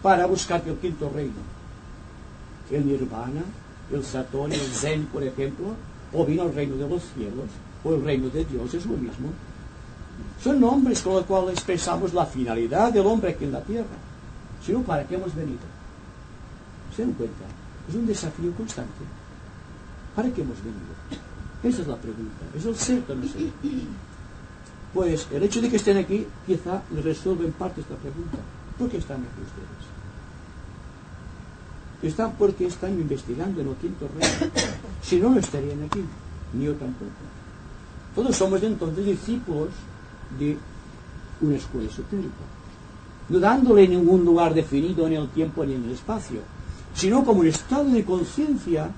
para buscar el quinto reino. El nirvana, el satori, el zen, por ejemplo, o bien el reino de los cielos, o el reino de Dios, es lo mismo. Son nombres con los cuales expresamos la finalidad del hombre aquí en la tierra. Si no, ¿para qué hemos venido? ¿Se dan cuenta? Es un desafío constante. ¿Para qué hemos venido? Esa es la pregunta. Es el ser que no sé. Pues el hecho de que estén aquí quizá les resuelve en parte esta pregunta. ¿Por qué están aquí ustedes? Están porque están investigando en el quinto reino. Si no, no estarían aquí. Ni yo tampoco. Todos somos entonces discípulos de una escuela esotérica, no dándole ningún lugar definido en el tiempo ni en el espacio, sino como un estado de conciencia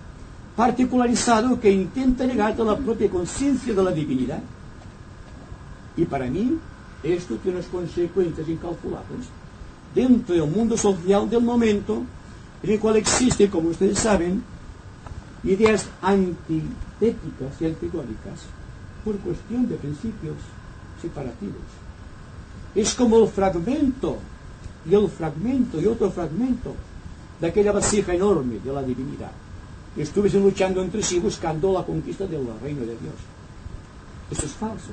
particularizado que intenta llegar a la propia conciencia de la divinidad. Y para mí esto tiene unas consecuencias incalculables dentro del mundo social del momento, en el cual existen, como ustedes saben, ideas antitéticas y antigónicas por cuestión de principios separativos. Es como el fragmento y otro fragmento de aquella vasija enorme de la divinidad. Estuviesen luchando entre sí buscando la conquista del reino de Dios. Eso es falso.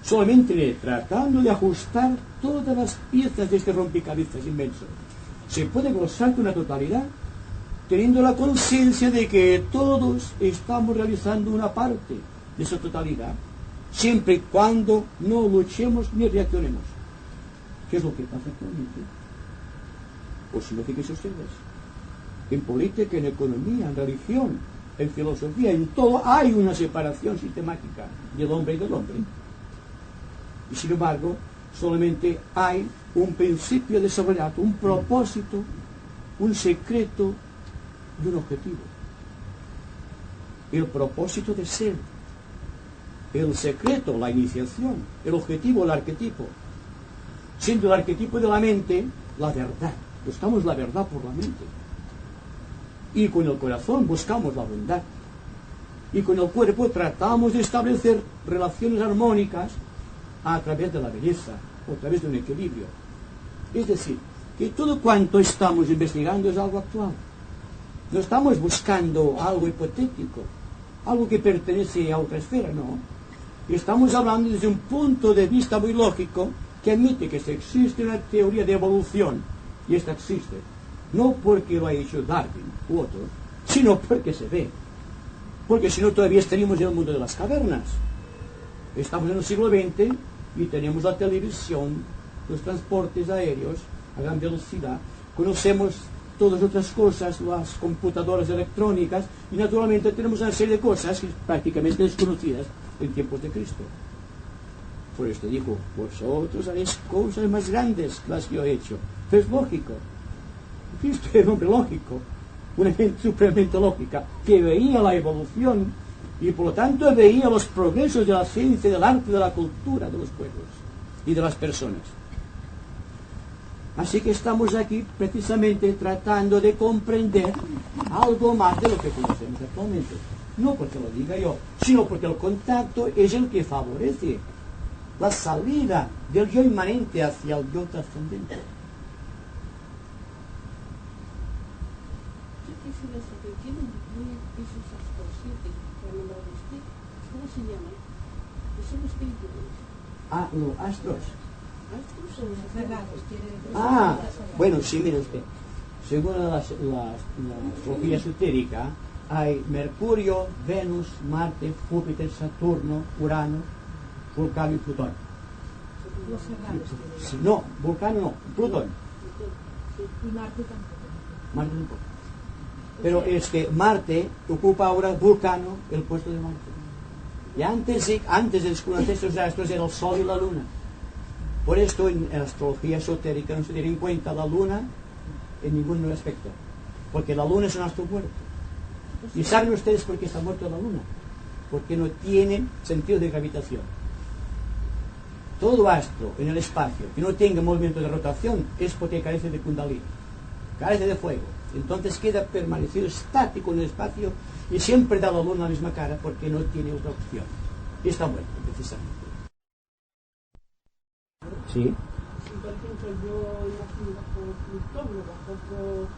Solamente tratando de ajustar todas las piezas de este rompecabezas inmenso, se puede gozar con una totalidad, teniendo la conciencia de que todos estamos realizando una parte de esa totalidad, siempre y cuando no luchemos ni reaccionemos. ¿Qué es lo que pasa actualmente? Pues si lo fíjense ustedes, en política, en economía, en religión, en filosofía, en todo hay una separación sistemática del hombre y del hombre. Y sin embargo, solamente hay un principio desarrollado, un propósito, un secreto y un objetivo. El propósito de ser, el secreto, la iniciación, el objetivo, el arquetipo. siendo el arquetipo de la mente la verdad. Buscamos la verdad por la mente. Y con el corazón buscamos la bondad. Y con el cuerpo tratamos de establecer relaciones armónicas a través de la belleza, o a través de un equilibrio. Es decir, que todo cuanto estamos investigando es algo actual. No estamos buscando algo hipotético, algo que pertenece a otra esfera, no. Estamos hablando desde un punto de vista muy lógico que admite que existe una teoría de evolución, y esta existe, no porque lo ha hecho Darwin u otro, sino porque se ve. Porque si no todavía estaríamos en el mundo de las cavernas. Estamos en el siglo XX y tenemos la televisión, los transportes aéreos a gran velocidad, conocemos todas otras cosas, las computadoras electrónicas, y naturalmente tenemos una serie de cosas prácticamente desconocidas en tiempos de Cristo. Por esto digo, vosotros haréis cosas más grandes que las que yo he hecho. Pero es lógico. Cristo era un hombre lógico, una mente supremamente lógica, que veía la evolución y por lo tanto veía los progresos de la ciencia, del arte, de la cultura de los pueblos y de las personas. Así que estamos aquí precisamente tratando de comprender algo más de lo que conocemos actualmente. No porque lo diga yo, sino porque el contacto es el que favorece la salida del yo inmanente hacia el yo trascendente. Yo quisiera saber, ¿quién incluye esos astros 7 que ha nombrado usted? ¿Cómo se llaman? ¿Qué son los espíritus? Ah, no, astros. ¿Astros o los Cerrados, quiere decir. Ah, bueno, sí, mire usted. Según la astrología esotérica, hay Mercurio, Venus, Marte, Júpiter, Saturno, Urano, Vulcano y Plutón. Los cerrados, quiere decir. Sí, no, Vulcano no, Plutón. Y Marte tampoco. Marte tampoco. Pero es que Marte ocupa ahora Vulcano el puesto de Marte. Y antes de descubrir estos astros era el Sol y la Luna. Por esto en la astrología esotérica no se tiene en cuenta la Luna en ningún aspecto. Porque la Luna es un astro muerto. ¿Y saben ustedes por qué está muerto la Luna? Porque no tiene sentido de gravitación. Todo astro en el espacio que no tenga movimiento de rotación es porque carece de Kundalini, carece de fuego. Entonces queda permanecido estático en el espacio y siempre da a la Luna la misma cara porque no tiene otra opción. Y está muerto, precisamente. Sí. Si, por ejemplo, yo nací bajo Plutón o bajo otro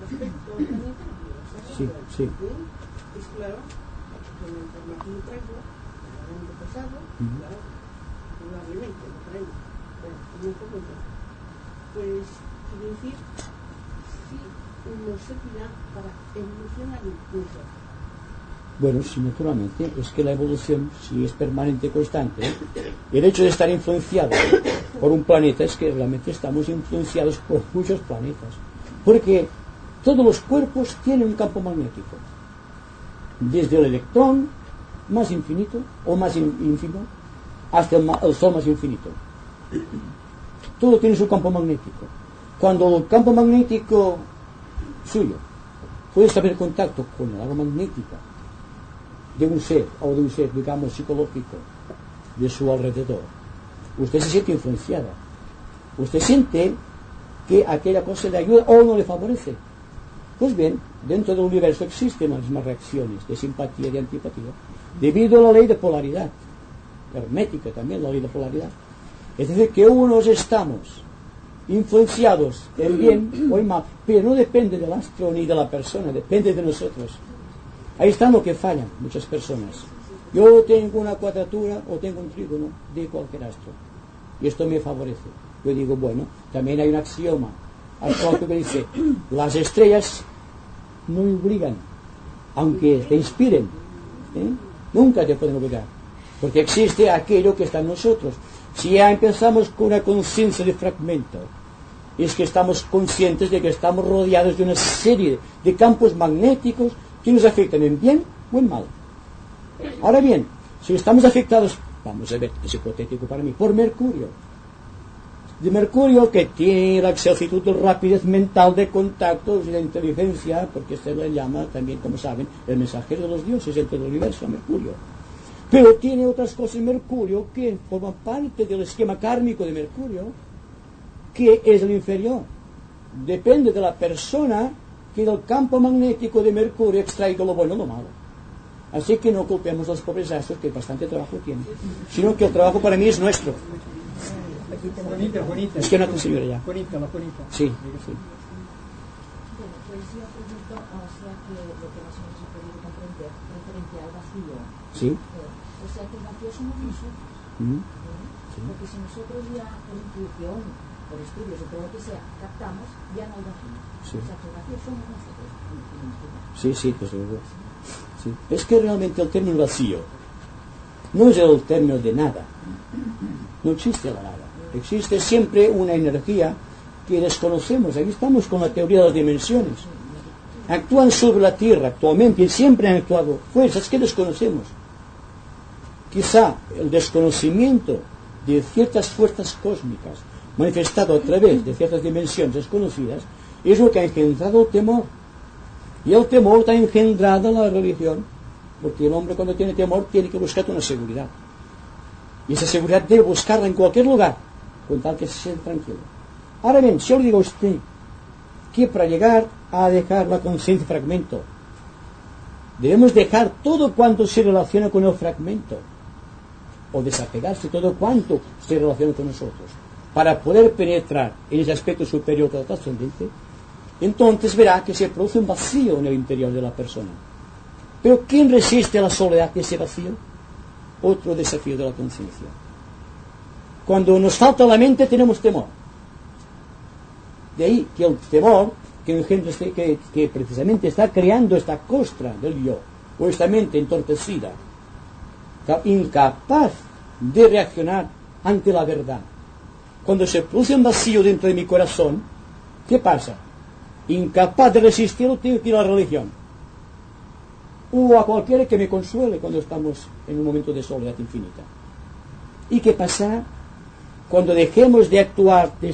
aspecto planetario, Sí, sí. es claro, con la información que traigo, el año pasado, claro, probablemente, no traigo, pero no comento. Pues, quiero decir, sí nos servirá para evolucionar incluso. Bueno, sí, naturalmente, es que la evolución, si es permanente y constante, el hecho de estar influenciado por un planeta es que realmente estamos influenciados por muchos planetas. Porque todos los cuerpos tienen un campo magnético. Desde el electrón más infinito, o más ínfimo, hasta el Sol más infinito. Todo tiene su campo magnético. Cuando el campo magnético suyo puede establecer contacto con el agua magnética de un ser, o de un ser, digamos, psicológico de su alrededor, usted se siente influenciada. Usted siente que aquella cosa le ayuda o no le favorece. Pues bien, dentro del universo existen las mismas reacciones de simpatía y de antipatía, debido a la ley de polaridad, hermética también, la ley de polaridad. Es decir, que unos estamos influenciados en bien o en mal, pero no depende del astro ni de la persona, depende de nosotros. Ahí está lo que fallan muchas personas. Yo tengo una cuadratura o tengo un trígono de cualquier astro y esto me favorece. Yo digo, bueno, también hay un axioma astronómico que dice, las estrellas no obligan, aunque te inspiren, nunca te pueden obligar, porque existe aquello que está en nosotros. Si ya empezamos con una conciencia de fragmento, es que estamos conscientes de que estamos rodeados de una serie de campos magnéticos que nos afectan en bien o en mal. Ahora bien, si estamos afectados, vamos a ver, es hipotético para mí, por Mercurio. De Mercurio, que tiene la exactitud de rapidez mental de contactos y de inteligencia, porque se le llama también, como saben, el mensajero de los dioses, el del universo, Mercurio. Pero tiene otras cosas Mercurio que forman parte del esquema kármico de Mercurio, que es el inferior. Depende de la persona que del campo magnético de Mercurio extraiga lo bueno o lo malo. Así que no culpemos a los pobres astros, que bastante trabajo tienen, sino que el trabajo para mí es nuestro. Bonita. Es que no te señora ya. Bonita. Sí. Bueno, pues yo pregunto, o sea que lo que más o menos he podido comprender referente al vacío. Sí. O sea que el vacío somos nosotros. Sí. Porque si nosotros ya por intuición, por estudios o por lo que sea, captamos, ya no hay vacío. Sí. O sea que el vacío somos nosotros. Sí, pues luego. Sí. Es que realmente el término vacío no es el término de nada. No existe la nada. Existe siempre una energía que desconocemos. Aquí estamos con la teoría de las dimensiones. Actúan sobre la Tierra actualmente y siempre han actuado fuerzas que desconocemos. Quizá el desconocimiento de ciertas fuerzas cósmicas manifestado a través de ciertas dimensiones desconocidas es lo que ha engendrado el temor. Y el temor está engendrado la religión, porque el hombre cuando tiene temor tiene que buscar una seguridad. Y esa seguridad debe buscarla en cualquier lugar, con tal que se sienta tranquilo. Ahora bien, si yo le digo a usted que para llegar a dejar la conciencia fragmento, debemos dejar todo cuanto se relaciona con el fragmento, o desapegarse todo cuanto se relaciona con nosotros, para poder penetrar en ese aspecto superior del trascendente, entonces verá que se produce un vacío en el interior de la persona. Pero ¿quién resiste a la soledad de ese vacío? Otro desafío de la conciencia. Cuando nos falta la mente tenemos temor. De ahí que el temor que engendra que precisamente está creando esta costra del yo, o esta mente entorpecida, incapaz de reaccionar ante la verdad. Cuando se produce un vacío dentro de mi corazón, ¿qué pasa? Incapaz de resistir, tengo que ir a la religión o a cualquiera que me consuele cuando estamos en un momento de soledad infinita. ¿Y qué pasa cuando dejemos de actuar de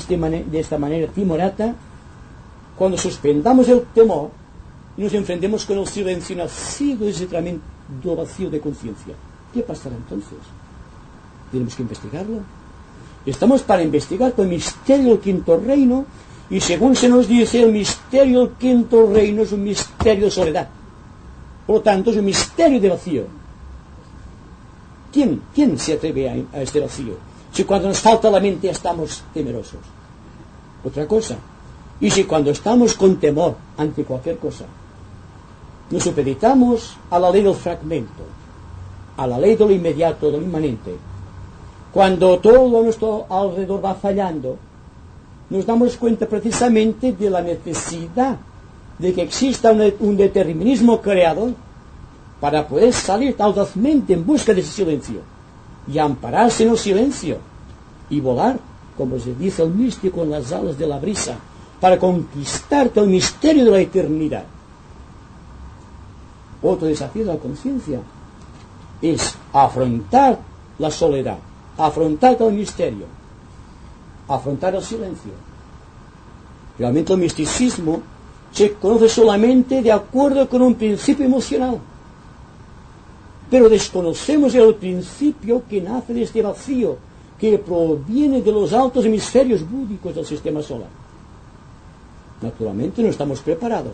esta manera timorata? Cuando suspendamos el temor y nos enfrentemos con el silencio nacido de ese tremendo vacío de conciencia. ¿Qué pasará entonces? Tenemos que investigarlo. Estamos para investigar el misterio del quinto reino, y según se nos dice, el misterio del quinto reino es un misterio de soledad. Por lo tanto, es un misterio de vacío. ¿Quién se atreve a este vacío? Si cuando nos falta la mente estamos temerosos. Otra cosa. Y si cuando estamos con temor ante cualquier cosa, nos supeditamos a la ley del fragmento, a la ley de lo inmediato, de lo inmanente, cuando todo a nuestro alrededor va fallando, nos damos cuenta precisamente de la necesidad de que exista un determinismo creador para poder salir audazmente en busca de ese silencio y ampararse en el silencio y volar, como se dice el místico, en las alas de la brisa, para conquistar todo el misterio de la eternidad. Otro desafío de la conciencia es afrontar la soledad, afrontar todo el misterio, afrontar el silencio. Realmente el misticismo se conoce solamente de acuerdo con un principio emocional, pero desconocemos el principio que nace de este vacío, que proviene de los altos hemisferios búdicos del sistema solar. Naturalmente no estamos preparados.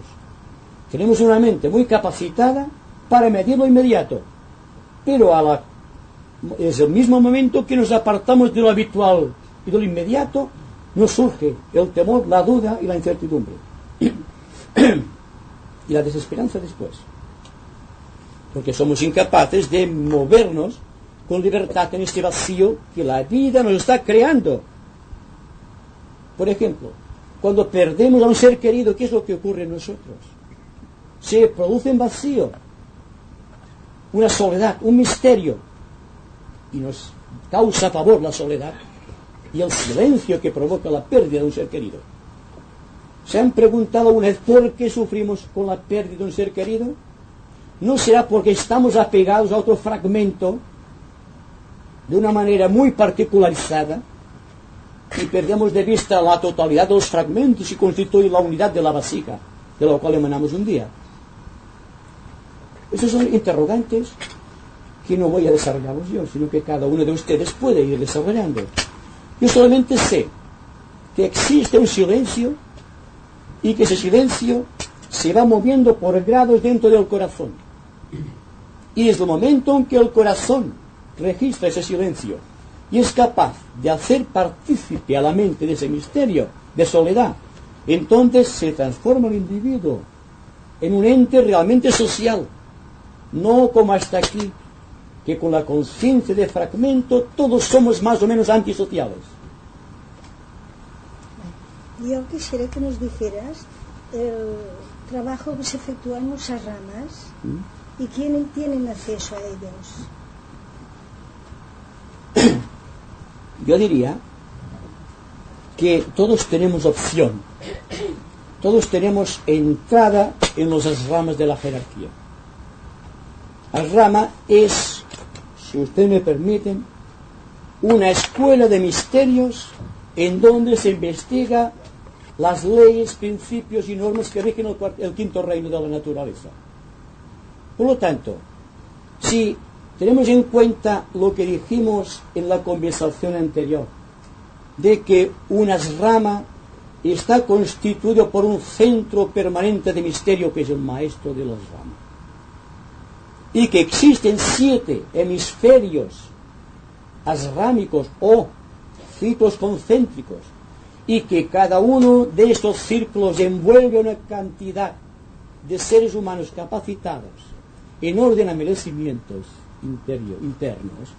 Tenemos una mente muy capacitada para medir lo inmediato, pero es el mismo momento que nos apartamos de lo habitual y de lo inmediato, nos surge el temor, la duda y la incertidumbre. Y la desesperanza después. Porque somos incapaces de movernos con libertad en este vacío que la vida nos está creando. Por ejemplo, cuando perdemos a un ser querido, ¿qué es lo que ocurre en nosotros? Se produce un vacío, una soledad, un misterio, y nos causa pavor la soledad y el silencio que provoca la pérdida de un ser querido. ¿Se han preguntado una vez por qué sufrimos con la pérdida de un ser querido? ¿No será porque estamos apegados a otro fragmento de una manera muy particularizada y perdemos de vista la totalidad de los fragmentos y constituye la unidad de la vasija de la cual emanamos un día? Esos son interrogantes que no voy a desarrollarlos yo, sino que cada uno de ustedes puede ir desarrollando. Yo solamente sé que existe un silencio y que ese silencio se va moviendo por grados dentro del corazón. Y desde el momento en que el corazón registra ese silencio y es capaz de hacer partícipe a la mente de ese misterio de soledad, entonces se transforma el individuo en un ente realmente social, no como hasta aquí, que con la conciencia de fragmento todos somos más o menos antisociales. Yo quisiera que nos dijeras el trabajo que se efectúa en esas ramas y quiénes tienen acceso a ellos. Yo diría que todos tenemos opción, todos tenemos entrada en las ramas de la jerarquía. La rama es, si ustedes me permiten, una escuela de misterios en donde se investiga las leyes, principios y normas que rigen el quinto reino de la naturaleza. Por lo tanto, si tenemos en cuenta lo que dijimos en la conversación anterior, de que una rama está constituido por un centro permanente de misterio que es el maestro de las ramas, y que existen 7 hemisferios asrámicos o ciclos concéntricos, y que cada uno de estos círculos envuelve una cantidad de seres humanos capacitados en orden a merecimientos internos,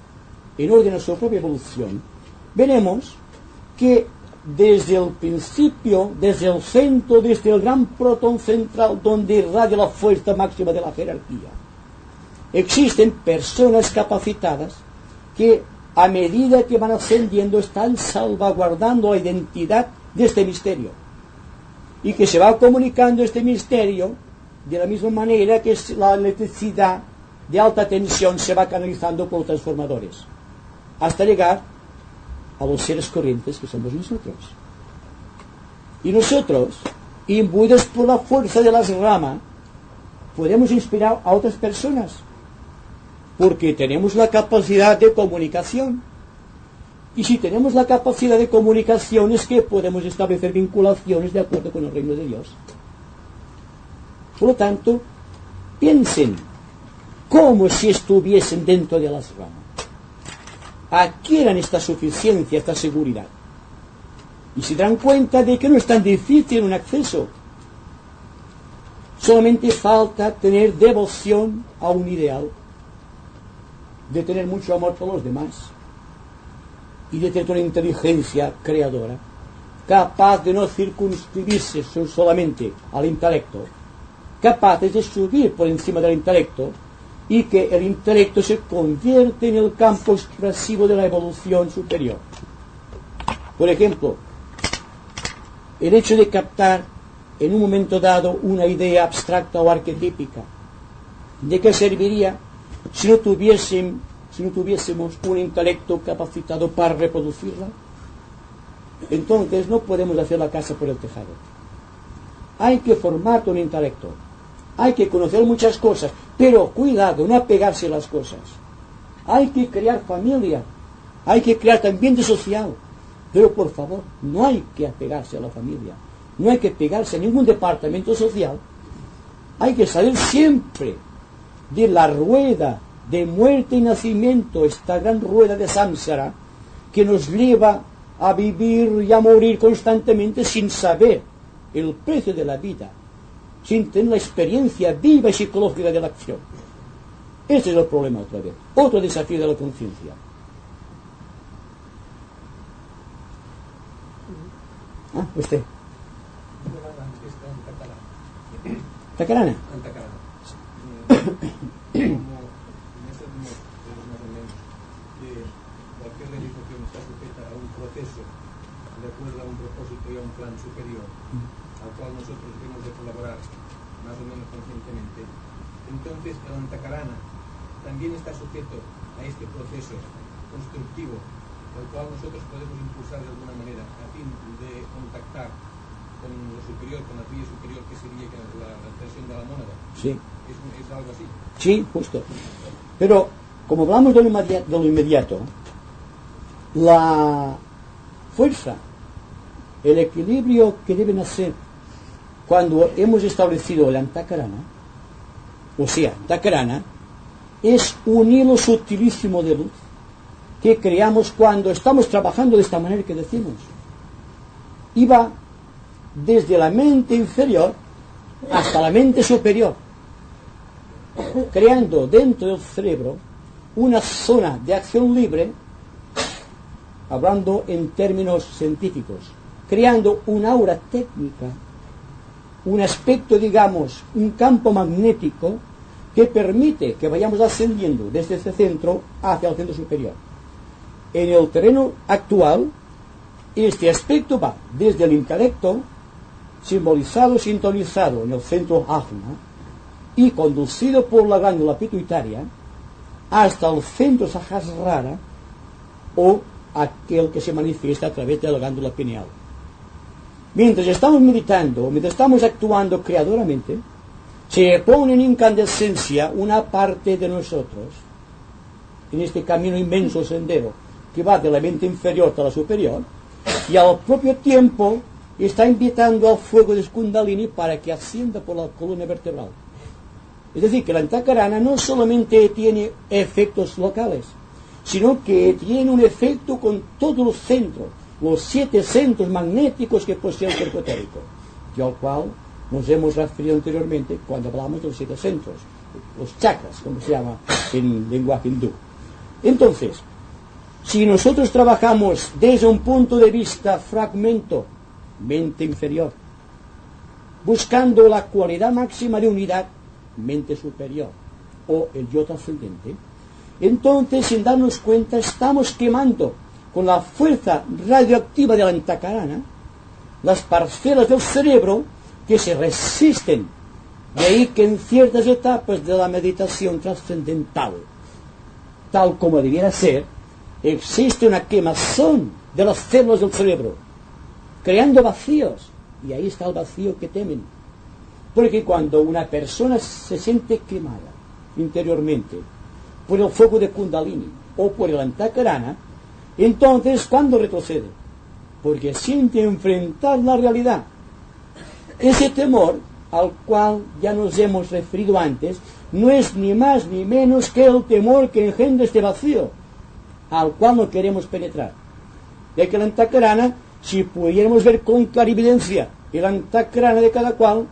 en orden a su propia evolución, veremos que desde el principio, desde el centro, desde el gran protón central donde irradia la fuerza máxima de la jerarquía, existen personas capacitadas que a medida que van ascendiendo están salvaguardando la identidad de este misterio y que se va comunicando este misterio de la misma manera que la electricidad de alta tensión se va canalizando por los transformadores hasta llegar a los seres corrientes que somos nosotros. Y nosotros, imbuidos por la fuerza de las ramas, podemos inspirar a otras personas porque tenemos la capacidad de comunicación. Y si tenemos la capacidad de comunicación es que podemos establecer vinculaciones de acuerdo con el reino de Dios. Por lo tanto, piensen como si estuviesen dentro de las ramas. Adquieran esta suficiencia, esta seguridad. Y se dan cuenta de que no es tan difícil un acceso. Solamente falta tener devoción a un ideal, de tener mucho amor por los demás y de tener una inteligencia creadora capaz de no circunscribirse solamente al intelecto, capaces de subir por encima del intelecto y que el intelecto se convierte en el campo expresivo de la evolución superior. Por ejemplo, el hecho de captar en un momento dado una idea abstracta o arquetípica, ¿de qué serviría si no tuviésemos un intelecto capacitado para reproducirla? Entonces no podemos hacer la casa por el tejado. Hay que formar un intelecto, hay que conocer muchas cosas, pero cuidado, no apegarse a las cosas. Hay que crear familia, hay que crear ambiente social, pero por favor, no hay que apegarse a la familia, no hay que pegarse a ningún departamento social. Hay que salir siempre de la rueda de muerte y nacimiento, esta gran rueda de samsara que nos lleva a vivir y a morir constantemente sin saber el precio de la vida, sin tener la experiencia viva y psicológica de la acción. Este es el problema otra vez, otro desafío de la conciencia. Usted. Tacarana. Cualquier realización está sujeta a un proceso de acuerdo a un propósito y a un plan superior al cual nosotros debemos de colaborar más o menos conscientemente. Entonces el antakarana también está sujeto a este proceso constructivo al cual nosotros podemos impulsar de alguna manera a fin de contactar con lo superior, con la vía superior que sería la expresión de la mónada. Sí. ¿Es algo así? Sí, justo. Pero como hablamos de lo inmediato, la fuerza, el equilibrio que deben hacer cuando hemos establecido el antakarana, o sea, antakarana, es un hilo sutilísimo de luz que creamos cuando estamos trabajando de esta manera que decimos. Y va desde la mente inferior hasta la mente superior, creando dentro del cerebro una zona de acción libre, hablando en términos científicos, creando una aura técnica, un aspecto, digamos, un campo magnético que permite que vayamos ascendiendo desde ese centro hacia el centro superior. En el terreno actual, este aspecto va desde el intelecto, simbolizado, sintonizado en el centro ajna, y conducido por la glándula pituitaria, hasta el centro sahasrara, o aquel que se manifiesta a través de la glándula pineal. Mientras estamos meditando, mientras estamos actuando creadoramente, se pone en incandescencia una parte de nosotros, en este camino inmenso sendero, que va de la mente inferior a la superior, y al propio tiempo está invitando al fuego de Kundalini para que ascienda por la columna vertebral. Es decir, que la antakarana no solamente tiene efectos locales, sino que tiene un efecto con todos los centros, los 7 centros magnéticos que posee el cuerpo etérico, y al cual nos hemos referido anteriormente cuando hablamos de los 7 centros, los chakras, como se llama en lenguaje hindú. Entonces, si nosotros trabajamos desde un punto de vista fragmento, mente inferior, buscando la cualidad máxima de unidad, mente superior, o el yo trascendente, entonces, sin darnos cuenta, estamos quemando con la fuerza radioactiva de la antakarana las parcelas del cerebro que se resisten. De ahí que en ciertas etapas de la meditación trascendental, tal como debiera ser, existe una quemazón de las células del cerebro, creando vacíos, y ahí está el vacío que temen. Porque cuando una persona se siente quemada interiormente por el fuego de Kundalini o por el antakarana, entonces, ¿cuándo retrocede? Porque siente enfrentar la realidad. Ese temor, al cual ya nos hemos referido antes, no es ni más ni menos que el temor que engendra este vacío, al cual no queremos penetrar. De que el antakarana, si pudiéramos ver con clarividencia el antakarana de cada cual,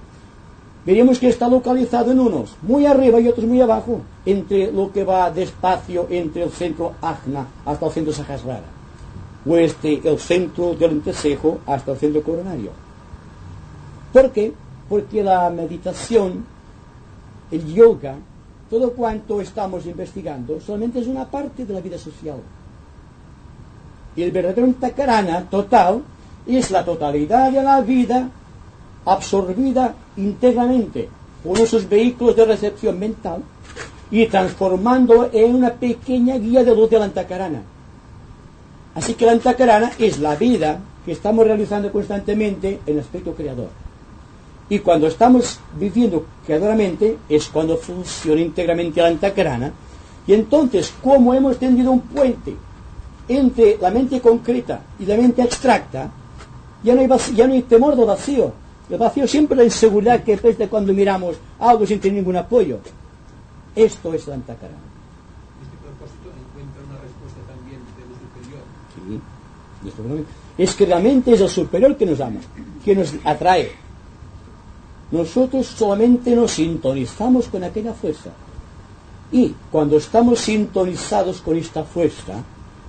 veríamos que está localizado en unos muy arriba y otros muy abajo, entre lo que va despacio entre el centro ajna hasta el centro sahasrara, o el centro del entrecejo hasta el centro coronario. ¿Por qué? Porque la meditación, el yoga, todo cuanto estamos investigando, solamente es una parte de la vida social. Y el verdadero antakarana total es la totalidad de la vida absorbida íntegramente por esos vehículos de recepción mental y transformándolo en una pequeña guía de luz de la antakarana. Así que la antakarana es la vida que estamos realizando constantemente en el aspecto creador. Y cuando estamos viviendo creadoramente es cuando funciona íntegramente la antakarana. Y entonces, como hemos tendido un puente entre la mente concreta y la mente abstracta, ya no hay temor del vacío. El vacío siempre es la inseguridad que es de cuando miramos algo sin tener ningún apoyo. Esto es la antakarana. Este propósito encuentra una respuesta también de lo superior. Sí, es que realmente es el superior que nos ama, que nos atrae. Nosotros solamente nos sintonizamos con aquella fuerza. Y cuando estamos sintonizados con esta fuerza,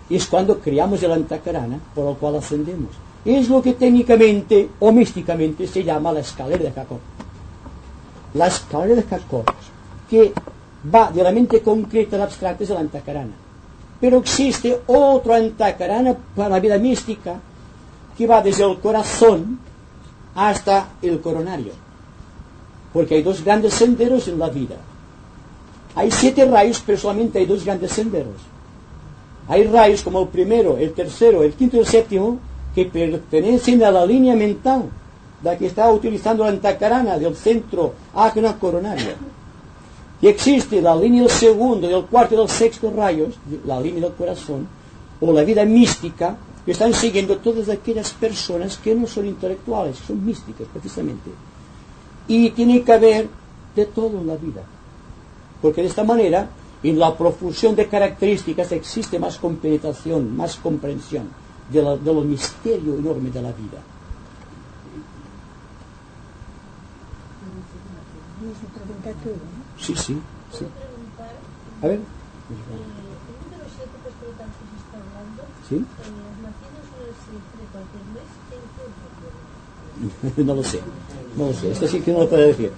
es cuando creamos el antakarana, por lo cual ascendemos. Es lo que técnicamente o místicamente se llama la escalera de Jacob. La escalera de Jacob, que va de la mente concreta al abstracto, es el antakarana. Pero existe otro antakarana para la vida mística, que va desde el corazón hasta el coronario. Porque hay 2 grandes senderos en la vida. Hay 7 rayos, pero solamente hay 2 grandes senderos. Hay rayos como el primero, el tercero, el quinto y el séptimo, que pertenecen a la línea mental de la que está utilizando la antakarana del centro ajna coronario. Y existe la línea del segundo, del cuarto y del sexto rayos, la línea del corazón, o la vida mística, que están siguiendo todas aquellas personas que no son intelectuales, son místicas precisamente. Y tiene que haber de todo en la vida. Porque de esta manera, en la profusión de características existe más compenetración, más comprensión de lo misterio enorme de la vida. Sí, sí, sí. A ver. El número 7, pues por lo tanto se está hablando. ¿Sí? Los nacidos en el 7 de cualquier mes, ¿qué No lo sé, no lo sé. Esto sí que no lo puedo decir.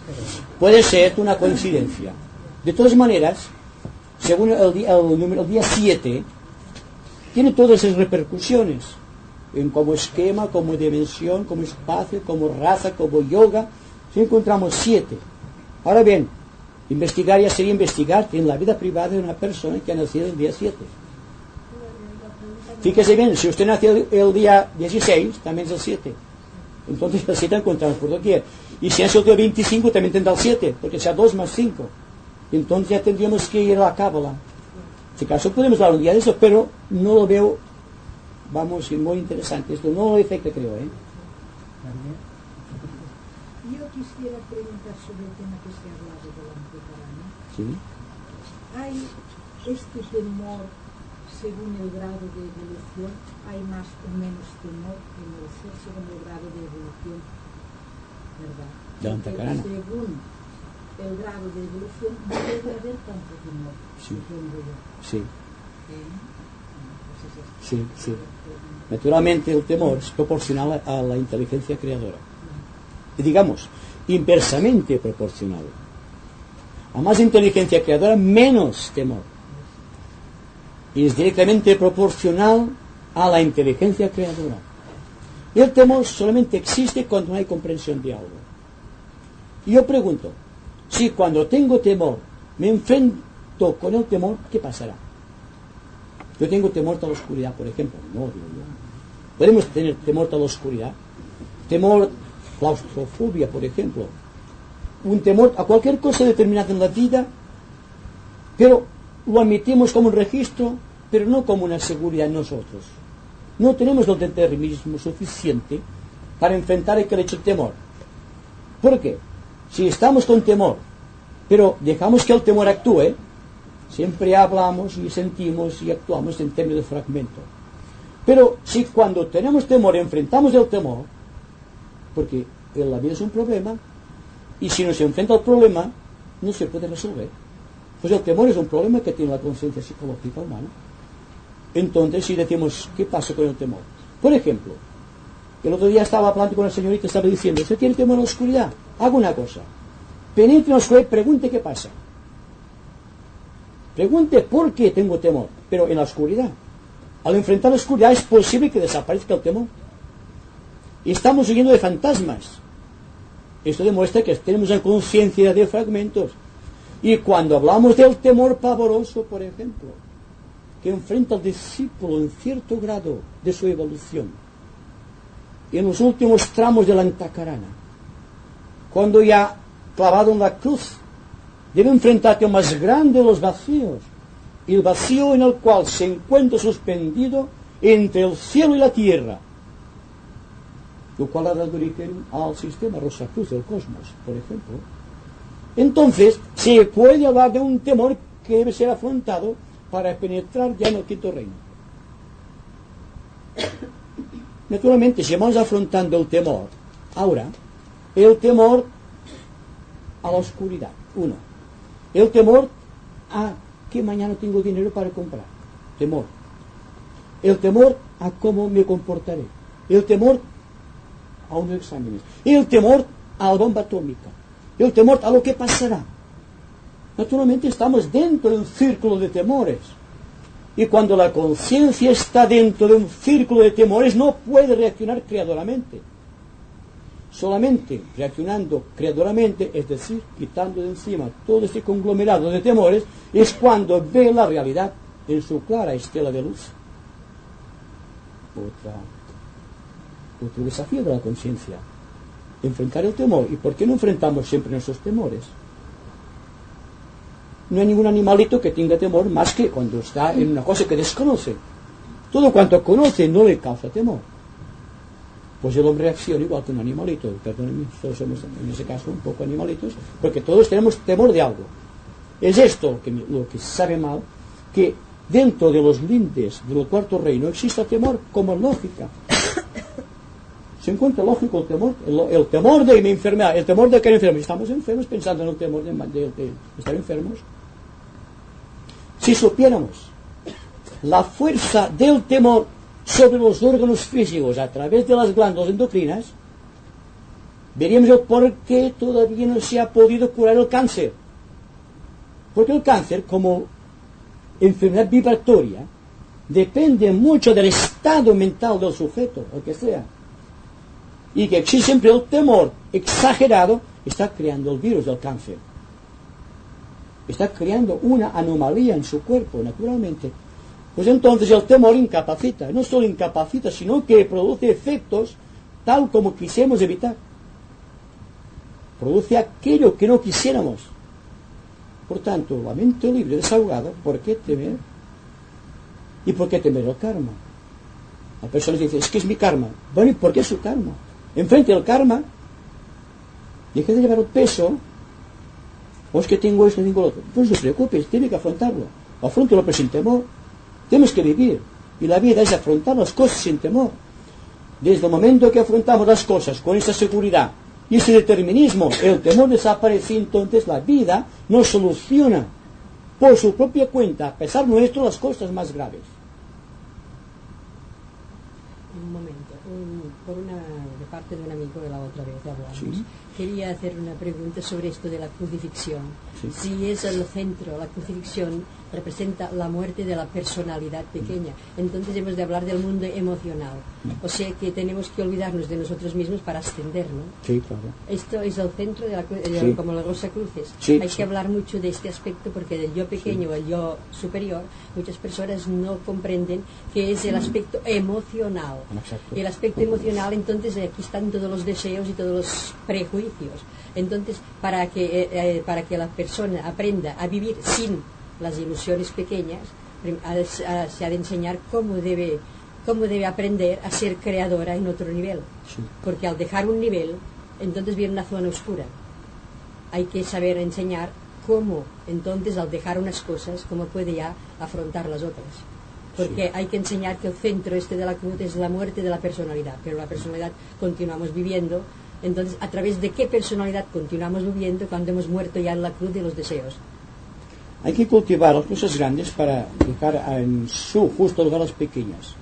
Puede ser una coincidencia. De todas maneras, según el día 7, tiene todas esas repercusiones. Como esquema, como dimensión, como espacio, como raza, como yoga. Si encontramos 7. Ahora bien, investigar ya sería investigar en la vida privada de una persona que ha nacido el día 7. Fíjese bien, si usted nació el día 16, también es el 7. Entonces el 7 encontramos por doquier. Y si es el día 25, también tendrá el 7, porque sea 2 más 5. Entonces ya tendríamos que ir a la cábala. En este caso podemos hablar un día de eso, pero no lo veo, vamos, muy interesante. Esto no lo afecta, creo, ¿eh? Yo quisiera preguntar sobre el tema que se ha hablado de la Antacarana. Sí. ¿Hay este temor según el grado de evolución? ¿Hay más o menos temor en el ser según el grado de evolución? ¿Verdad? De la Antacarana. Según el grado de evolución no debe haber tanto temor. Sí. Supongo yo. Sí. Pues es esto. Sí, sí. Naturalmente el temor es proporcional a la inteligencia creadora. Y digamos, inversamente proporcional. A más inteligencia creadora, menos temor. Y es directamente proporcional a la inteligencia creadora. Y el temor solamente existe cuando no hay comprensión de algo. Y yo pregunto, si cuando tengo temor me enfrento con el temor, ¿qué pasará? Yo tengo temor a la oscuridad, por ejemplo. No, digo yo. Podemos tener temor a la oscuridad. Temor, claustrofobia, por ejemplo. Un temor a cualquier cosa determinada en la vida, pero lo admitimos como un registro, pero no como una seguridad en nosotros. No tenemos el determinismo suficiente para enfrentar aquel hecho de temor. ¿Por qué? Si estamos con temor, pero dejamos que el temor actúe, siempre hablamos y sentimos y actuamos en términos de fragmento. Pero si cuando tenemos temor enfrentamos el temor, porque la vida es un problema, y si no se enfrenta al problema, no se puede resolver. Pues el temor es un problema que tiene la conciencia psicológica humana. Entonces, si decimos, ¿qué pasa con el temor? Por ejemplo, el otro día estaba hablando con una señorita, estaba diciendo, ¿usted tiene temor a la oscuridad? Haga una cosa, penetre en la oscuridad y pregunte qué pasa. Pregunte por qué tengo temor, pero en la oscuridad. Al enfrentar la oscuridad es posible que desaparezca el temor. Y estamos huyendo de fantasmas. Esto demuestra que tenemos una conciencia de fragmentos. Y cuando hablamos del temor pavoroso, por ejemplo, que enfrenta al discípulo en cierto grado de su evolución, y en los últimos tramos de la Antacarana, cuando ya clavado en la cruz, debe enfrentarte al más grande de los vacíos, y el vacío en el cual se encuentra suspendido entre el cielo y la tierra, lo cual ha dado origen al sistema Rosacruz del cosmos, por ejemplo. Entonces, se puede hablar de un temor que debe ser afrontado para penetrar ya en el quinto reino. Naturalmente, si vamos afrontando el temor, ahora, el temor a la oscuridad, uno. El temor a que mañana tengo dinero para comprar, temor. El temor a cómo me comportaré. El temor a unos exámenes. El temor a la bomba atómica. El temor a lo que pasará. Naturalmente estamos dentro de un círculo de temores. Y cuando la conciencia está dentro de un círculo de temores, no puede reaccionar creadoramente. Solamente reaccionando creadoramente, es decir, quitando de encima todo este conglomerado de temores, es cuando ve la realidad en su clara estela de luz. Otro desafío de la conciencia. Enfrentar el temor. ¿Y por qué no enfrentamos siempre nuestros temores? no hay ningún animalito que tenga temor más que cuando está en una cosa que desconoce. Todo cuanto conoce no le causa temor. Pues el hombre reacciona igual que un animalito. Perdónenme, todos somos en ese caso un poco animalitos, porque todos tenemos temor de algo. Es esto lo que se sabe mal, que dentro de los lindes del cuarto reino existe temor como lógica. Se encuentra lógico el temor de mi enfermedad, el temor de que enfermos. Estamos enfermos pensando en el temor de estar enfermos. Si supiéramos la fuerza del temor sobre los órganos físicos a través de las glándulas endocrinas, veríamos el por qué todavía no se ha podido curar el cáncer. Porque el cáncer, como enfermedad vibratoria, depende mucho del estado mental del sujeto, el que sea. Y que existe siempre el temor exagerado, está creando el virus del cáncer. Está creando una anomalía en su cuerpo, naturalmente. Pues entonces el temor incapacita, no solo incapacita, sino que produce efectos tal como quisiéramos evitar. Produce aquello que no quisiéramos. Por tanto, la mente libre, desahogada, ¿por qué temer? ¿Y por qué temer el karma? La persona dice, es que es mi karma. Bueno, ¿y por qué es su karma? Enfrente del karma, deje de llevar el peso, o es que tengo esto, tengo lo otro. No se preocupe, tiene que afrontarlo. Afrontalo pero sin temor. Tenemos que vivir. Y la vida es afrontar las cosas sin temor. Desde el momento que afrontamos las cosas con esa seguridad y ese determinismo, el temor desaparece, entonces la vida nos soluciona por su propia cuenta, a pesar nuestro, las cosas más graves. Un momento, de parte de un amigo de la otra vez hablamos. Sí. Quería hacer una pregunta sobre esto de la crucifixión. Sí. Si es el centro, la crucifixión representa la muerte de la personalidad pequeña. Entonces hemos de hablar del mundo emocional. O sea que tenemos que olvidarnos de nosotros mismos para ascender, ¿no? Sí, claro. Esto es el centro de Sí. como la Rosa Cruces. Sí, Hay sí. que hablar mucho de este aspecto porque del yo pequeño o el yo superior, muchas personas no comprenden que es el aspecto emocional. Exacto. El aspecto emocional, entonces aquí están todos los deseos y todos los prejuicios. Entonces, para que la persona aprenda a vivir sin las ilusiones pequeñas, se ha de enseñar cómo debe aprender a ser creadora en otro nivel. Sí. Porque al dejar un nivel, entonces viene una zona oscura. Hay que saber enseñar cómo, entonces, al dejar unas cosas, cómo puede ya afrontar las otras. Porque Sí. hay que enseñar que el centro de la cruz es la muerte de la personalidad, pero la personalidad continuamos viviendo. Entonces, ¿a través de qué personalidad continuamos viviendo cuando hemos muerto ya en la cruz de los deseos? Hay que cultivar las cosas grandes para dejar en su justo lugar las pequeñas.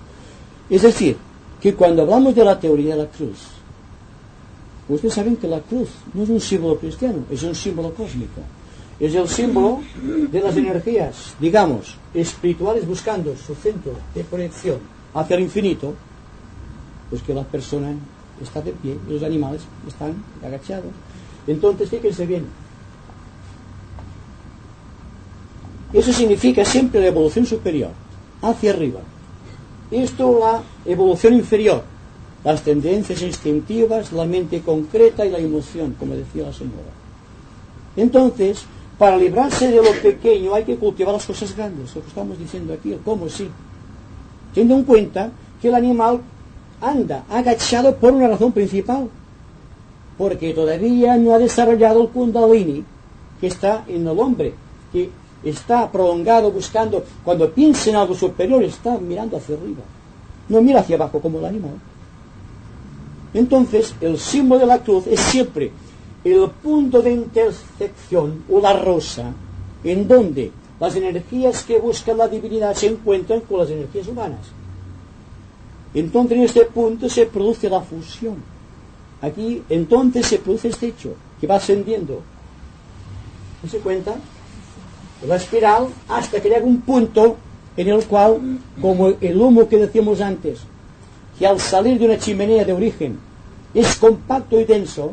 Es decir, que cuando hablamos de la teoría de la cruz, ustedes saben que la cruz no es un símbolo cristiano, es un símbolo cósmico. Es el símbolo de las energías, digamos, espirituales buscando su centro de proyección hacia el infinito, pues que la persona está de pie y los animales están agachados. Entonces, fíjense bien. Eso significa siempre la evolución superior, hacia arriba. Esto la evolución inferior, las tendencias instintivas, la mente concreta y la emoción, como decía la señora. Entonces, para librarse de lo pequeño hay que cultivar las cosas grandes, lo que estamos diciendo aquí, el cómo sí. Teniendo en cuenta que el animal anda agachado por una razón principal, porque todavía no ha desarrollado el kundalini que está en el hombre, que está prolongado buscando, cuando piensa en algo superior está mirando hacia arriba, no mira hacia abajo como el animal. Entonces el símbolo de la cruz es siempre el punto de intersección o la rosa en donde las energías que buscan la divinidad se encuentran con las energías humanas. Entonces en este punto se produce la fusión. Aquí entonces se produce este hecho que va ascendiendo. ¿Se cuenta? La espiral hasta que llega un punto en el cual, como el humo que decíamos antes, que al salir de una chimenea de origen es compacto y denso,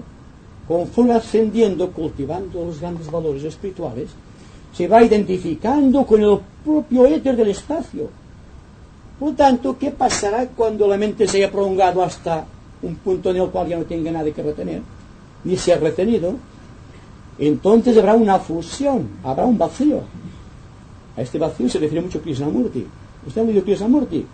conforme ascendiendo, cultivando los grandes valores espirituales, se va identificando con el propio éter del espacio. Por lo tanto, ¿qué pasará cuando la mente se haya prolongado hasta un punto en el cual ya no tenga nada que retener, ni se ha retenido? entonces habrá una fusión, habrá un vacío. A este vacío se refiere mucho Krishnamurti. ¿Usted ha leído Krishnamurti?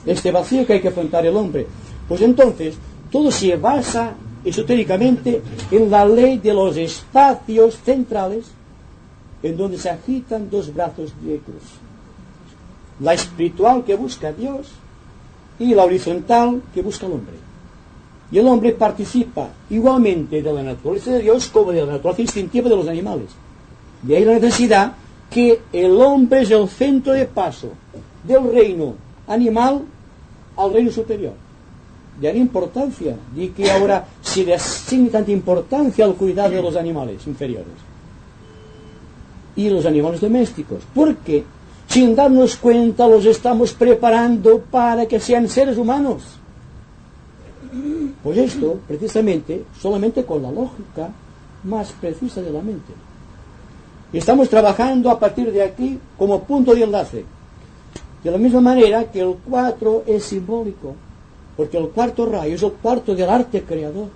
Este vacío que hay que afrontar el hombre. Pues entonces, todo se basa esotéricamente en la ley de los espacios centrales, en donde se agitan dos brazos de cruz. La espiritual que busca a Dios y la horizontal que busca al hombre. Y el hombre participa igualmente de la naturaleza de Dios como de la naturaleza instintiva de los animales. De ahí la necesidad que el hombre es el centro de paso del reino animal al reino superior. De ahí la importancia de que ahora se le asigne tanta importancia al cuidado de los animales inferiores y los animales domésticos, porque sin darnos cuenta los estamos preparando para que sean seres humanos. Pues esto, precisamente, solamente con la lógica más precisa de la mente. Y estamos trabajando a partir de aquí como punto de enlace. De la misma manera que el 4 es simbólico, porque el cuarto rayo es el cuarto del arte creador.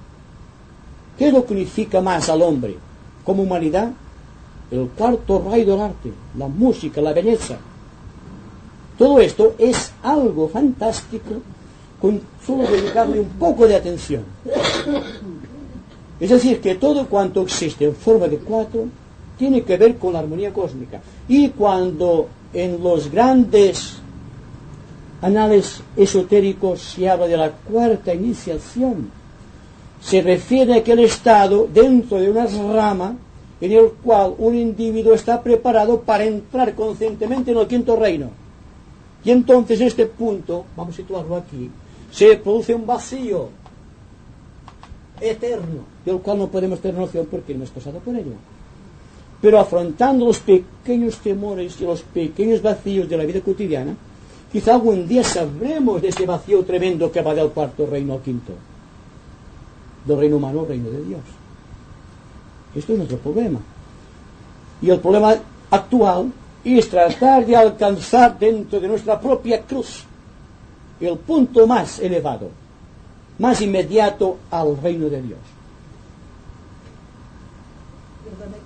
¿Qué es lo que unifica más al hombre como humanidad? El cuarto rayo del arte, la música, la belleza. Todo esto es algo fantástico con solo dedicarle un poco de atención. Es decir, que todo cuanto existe en forma de 4 tiene que ver con la armonía cósmica. Y cuando en los grandes anales esotéricos se habla de la cuarta iniciación, se refiere a aquel estado dentro de una rama en el cual un individuo está preparado para entrar conscientemente en el quinto reino. Y entonces en este punto, vamos a situarlo aquí, se produce un vacío eterno, del cual no podemos tener noción porque no hemos pasado por ello. Pero afrontando los pequeños temores y los pequeños vacíos de la vida cotidiana, quizá algún día sabremos de ese vacío tremendo que va del cuarto reino al quinto, del reino humano al reino de Dios. Esto es nuestro problema. Y el problema actual es tratar de alcanzar dentro de nuestra propia cruz el punto más elevado, más inmediato al reino de Dios. Perdona,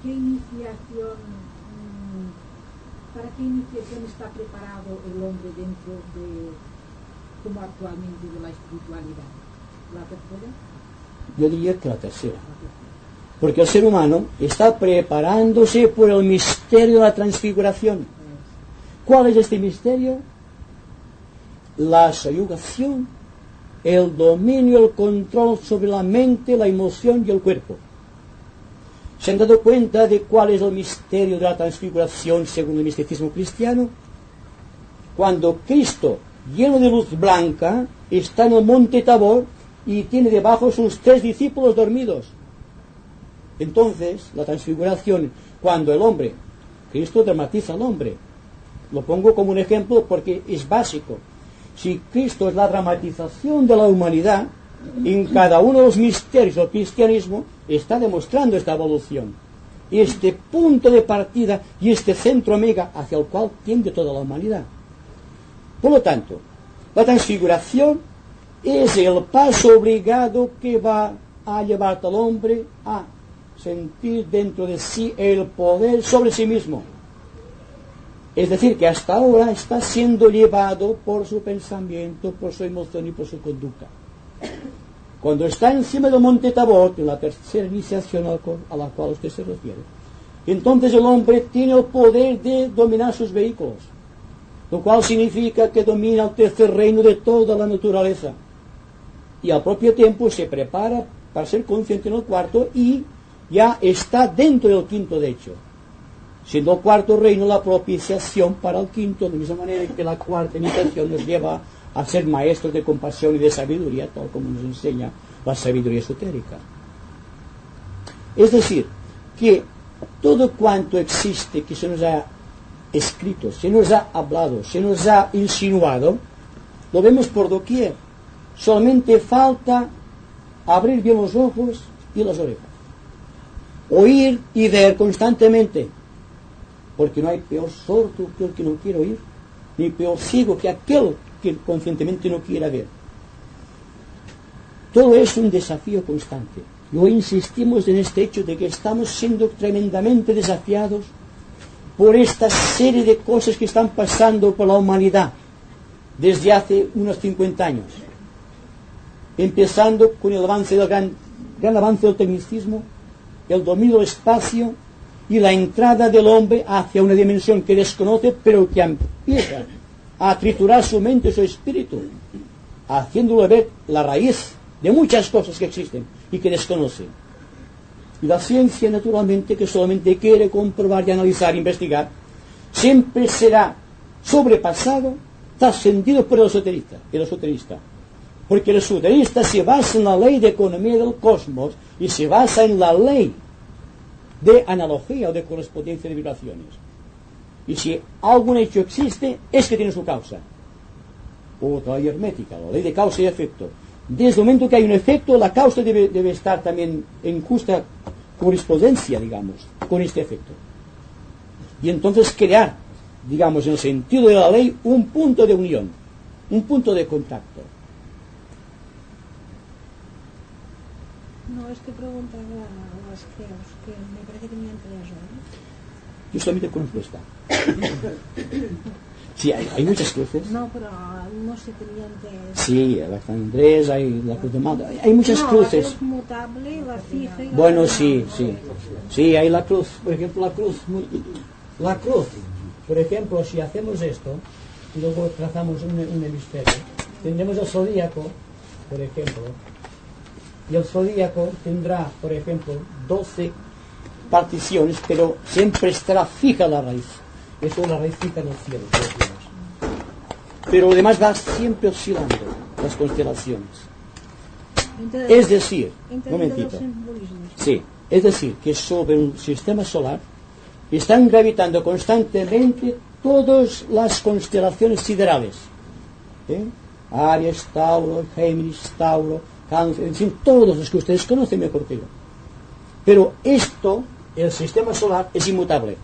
¿para qué iniciación está preparado el hombre dentro de, como actualmente, de la espiritualidad? ¿La tercera? Yo diría que la tercera. Porque el ser humano está preparándose por el misterio de la transfiguración. ¿Cuál es este misterio? La subyugación, el dominio, el control sobre la mente, la emoción y el cuerpo. ¿Se han dado cuenta de cuál es el misterio de la transfiguración según el misticismo cristiano? Cuando Cristo, lleno de luz blanca, está en el monte Tabor y tiene debajo sus 3 discípulos dormidos. Entonces, la transfiguración, cuando el hombre, Cristo dramatiza al hombre, lo pongo como un ejemplo porque es básico. Si Cristo es la dramatización de la humanidad, en cada uno de los misterios del cristianismo está demostrando esta evolución, este punto de partida y este centro omega hacia el cual tiende toda la humanidad. Por lo tanto, la transfiguración es el paso obligado que va a llevar al hombre a sentir dentro de sí el poder sobre sí mismo. Es decir, que hasta ahora está siendo llevado por su pensamiento, por su emoción y por su conducta. Cuando está encima del monte Tabor, en la tercera iniciación a la cual usted se refiere, entonces el hombre tiene el poder de dominar sus vehículos, lo cual significa que domina el tercer reino de toda la naturaleza, y al propio tiempo se prepara para ser consciente en el cuarto y ya está dentro del quinto, de hecho, siendo el cuarto reino la propiciación para el quinto, de la misma manera que la cuarta iniciación nos lleva a ser maestros de compasión y de sabiduría, tal como nos enseña la sabiduría esotérica. Es decir, que todo cuanto existe que se nos ha escrito, se nos ha hablado, se nos ha insinuado, lo vemos por doquier. Solamente falta abrir bien los ojos y las orejas, oír y ver constantemente, porque no hay peor sordo que el que no quiere oír, ni peor ciego que aquel que conscientemente no quiera ver. Todo es un desafío constante. Y hoy insistimos en este hecho de que estamos siendo tremendamente desafiados por esta serie de cosas que están pasando por la humanidad desde hace unos 50 años. Empezando con el avance del gran avance del tecnicismo, el dominio del espacio y la entrada del hombre hacia una dimensión que desconoce, pero que empieza a triturar su mente y su espíritu, haciéndolo ver la raíz de muchas cosas que existen y que desconoce. Y la ciencia, naturalmente, que solamente quiere comprobar y analizar, investigar, siempre será sobrepasado, trascendido por el esoterista. Porque el esoterista se basa en la ley de economía del cosmos y se basa en la ley de analogía o de correspondencia de vibraciones. Y si algún hecho existe, es que tiene su causa. Otra ley hermética, la ley de causa y efecto. Desde el momento que hay un efecto, la causa debe estar también en justa correspondencia, digamos, con este efecto. Y entonces crear, digamos, en el sentido de la ley, un punto de unión, un punto de contacto. No, es que preguntaba a las creos, que me parece que tenían 3 horas. Yo solamente conozco esta. Sí, hay muchas cruces. No, pero no sé, tenían que... Sí, la San Andrés, hay la Cruz de Malta, hay muchas cruces. La cruz mutable, la fija y la... Bueno, sí. Sí, hay la cruz, por ejemplo, la cruz, por ejemplo, si hacemos esto, y luego trazamos un hemisferio, tendremos el zodíaco, por ejemplo, y el zodíaco tendrá, por ejemplo, 12 particiones, pero siempre estará fija la raíz. Eso es la raíz fija en el cielo, pero lo demás va siempre oscilando, las constelaciones. Es decir, un momentito. Sí, es decir, que sobre un sistema solar están gravitando constantemente todas las constelaciones siderales. Aries, Tauro, Géminis, Tauro, Cáncer, en fin, todos los que ustedes conocen mejor que yo. Pero esto, el sistema solar, es inmutable.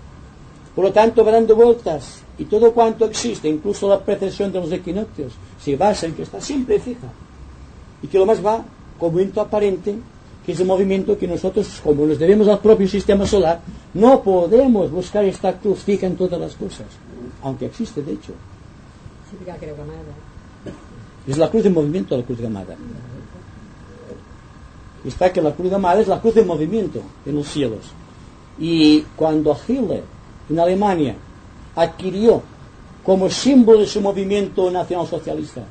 Por lo tanto, va dando vueltas y todo cuanto existe, incluso la precesión de los equinoccios, se basa en que está siempre fija. Y que lo más va como movimiento aparente, que es el movimiento que nosotros, como nos debemos al propio sistema solar, no podemos buscar esta cruz fija en todas las cosas, aunque existe de hecho. Es la cruz de movimiento, la cruz gamada. Está que la cruz gamada es la cruz de movimiento en los cielos. Y cuando Hitler en Alemania adquirió como símbolo de su movimiento nacionalsocialista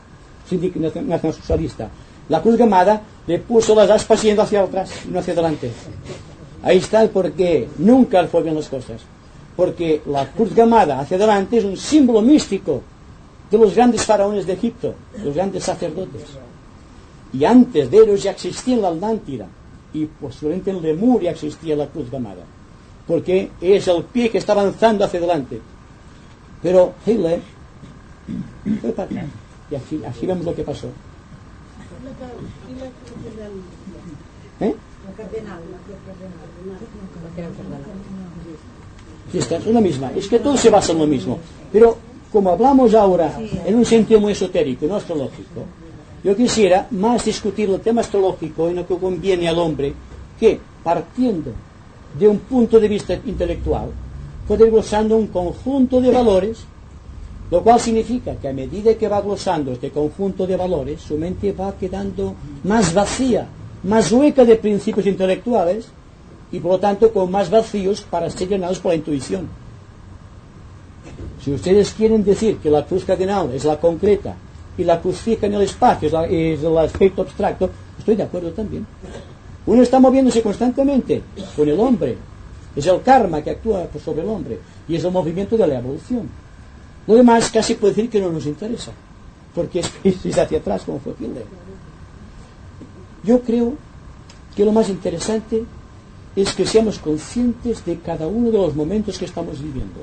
la cruz gamada, le puso las aspas yendo hacia atrás y no hacia adelante. Ahí está el porqué. Nunca fue bien las cosas, porque la cruz gamada hacia adelante es un símbolo místico de los grandes faraones de Egipto, los grandes sacerdotes. Y antes de ellos ya existía en la Atlántida, y posiblemente en Lemuria existía la cruz gamada, porque es el pie que está avanzando hacia adelante. Pero Hitler fue para atrás, y así vemos lo que pasó. Sí, es la misma, es que todo se basa en lo mismo. Pero como hablamos ahora en un sentido muy esotérico y no astrológico, yo quisiera más discutir el tema astrológico en lo que conviene al hombre, que partiendo de un punto de vista intelectual, puede ir glosando un conjunto de valores, lo cual significa que a medida que va glosando este conjunto de valores, su mente va quedando más vacía, más hueca de principios intelectuales, y por lo tanto con más vacíos para ser llenados por la intuición. Si ustedes quieren decir que la cruz cardinal es la concreta y la cruz fija en el espacio es el aspecto abstracto, estoy de acuerdo también. Uno está moviéndose constantemente con el hombre, es el karma que actúa sobre el hombre y es el movimiento de la evolución. Lo demás casi puede decir que no nos interesa, porque es hacia atrás como fue Hitler. Yo creo que lo más interesante es que seamos conscientes de cada uno de los momentos que estamos viviendo.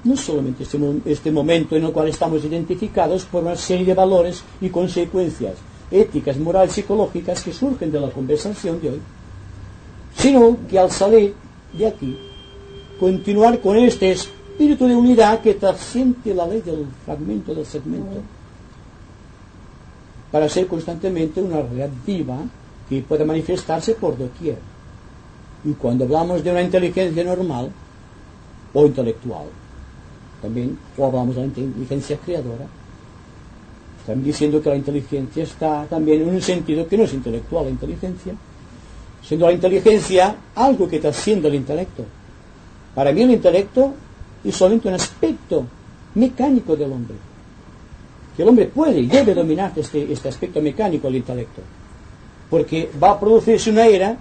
No solamente este momento en el cual estamos identificados por una serie de valores y consecuencias éticas, morales, psicológicas que surgen de la conversación de hoy, sino que al salir de aquí, continuar con este espíritu de unidad que trasciende la ley del fragmento, del segmento, para ser constantemente una realidad viva que puede manifestarse por doquier. Y cuando hablamos de una inteligencia normal o intelectual, también, o hablamos de la inteligencia creadora, estamos diciendo que la inteligencia está también en un sentido que no es intelectual la inteligencia, siendo la inteligencia algo que trasciende el intelecto. Para mí el intelecto es solamente un aspecto mecánico del hombre, que el hombre puede y debe dominar este aspecto mecánico del intelecto, porque va a producirse una era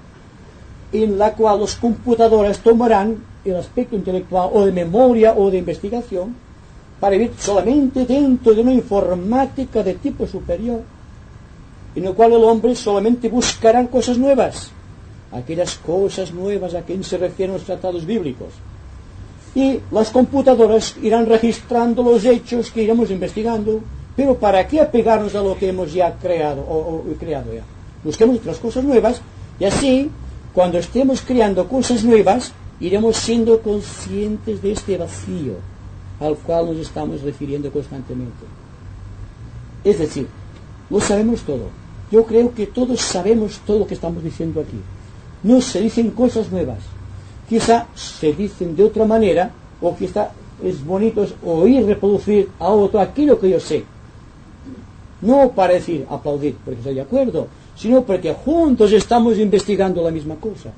en la cual los computadores tomarán el aspecto intelectual o de memoria o de investigación para vivir solamente dentro de una informática de tipo superior, en el cual el hombre solamente buscará cosas nuevas, aquellas cosas nuevas a quien se refieren los tratados bíblicos, y las computadoras irán registrando los hechos que iremos investigando. Pero ¿para qué apegarnos a lo que hemos ya creado o creado ya? Busquemos otras cosas nuevas, y así cuando estemos creando cosas nuevas iremos siendo conscientes de este vacío al cual nos estamos refiriendo constantemente. Es decir, lo sabemos todo. Yo creo que todos sabemos todo lo que estamos diciendo aquí. No se dicen cosas nuevas, quizá se dicen de otra manera, o quizá es bonito oír reproducir a otro aquello que yo sé, no para decir aplaudir porque estoy de acuerdo, sino porque juntos estamos investigando la misma cosa.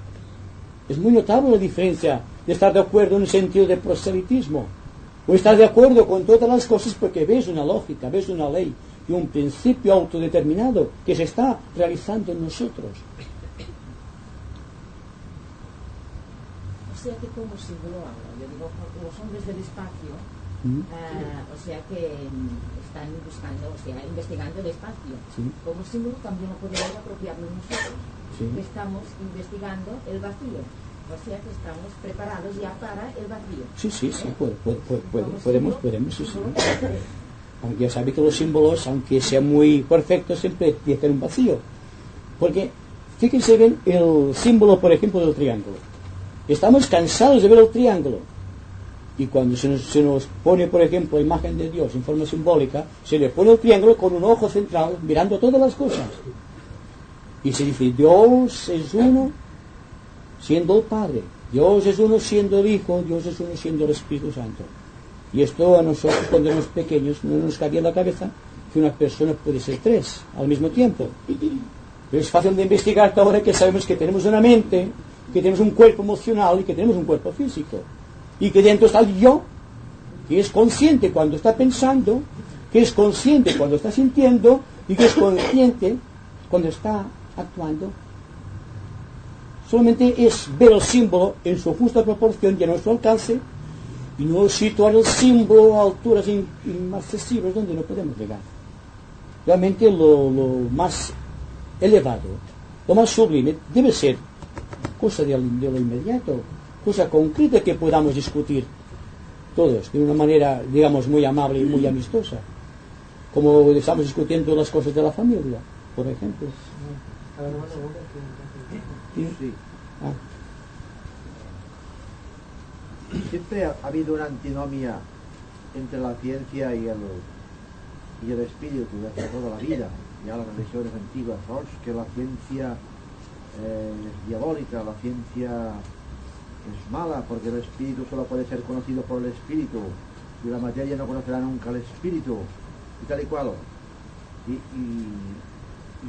Es muy notable la diferencia de estar de acuerdo en el sentido de proselitismo, o estar de acuerdo con todas las cosas porque ves una lógica, ves una ley y un principio autodeterminado que se está realizando en nosotros. O sea que como símbolo habla, yo digo, los hombres del espacio, o sea que están buscando, o sea, investigando el espacio. Sí. Como símbolo también lo podemos apropiarnos nosotros, Sí. que estamos investigando el vacío. O sea que estamos preparados ya para el vacío. Sí, podemos, sí. Aunque ya sabe que los símbolos, aunque sean muy perfectos, siempre tienen un vacío. Porque, fíjense bien, el símbolo, por ejemplo, del triángulo. Estamos cansados de ver el triángulo. Y cuando se nos pone, por ejemplo, la imagen de Dios en forma simbólica, se le pone el triángulo con un ojo central, mirando todas las cosas. Y se dice, Dios es uno siendo el Padre, Dios es uno siendo el Hijo, Dios es uno siendo el Espíritu Santo. Y esto a nosotros, cuando éramos pequeños, no nos cabía en la cabeza que una persona puede ser tres al mismo tiempo. Pero es fácil de investigar ahora que sabemos que tenemos una mente, que tenemos un cuerpo emocional y que tenemos un cuerpo físico. Y que dentro está el yo, que es consciente cuando está pensando, que es consciente cuando está sintiendo y que es consciente cuando está actuando. Solamente es ver el símbolo en su justa proporción y a nuestro alcance, y no situar el símbolo a alturas inaccesibles donde no podemos llegar. Realmente lo más elevado, lo más sublime, debe ser cosa de lo inmediato, cosa concreta que podamos discutir todos de una manera, digamos, muy amable y muy amistosa, como estamos discutiendo las cosas de la familia, por ejemplo. Sí. Siempre ha habido una antinomia entre la ciencia y el espíritu desde toda la vida. Ya las religiones antiguas, ¿no? Que la ciencia es diabólica, la ciencia es mala porque el espíritu solo puede ser conocido por el espíritu y la materia no conocerá nunca el espíritu y tal y cual. Y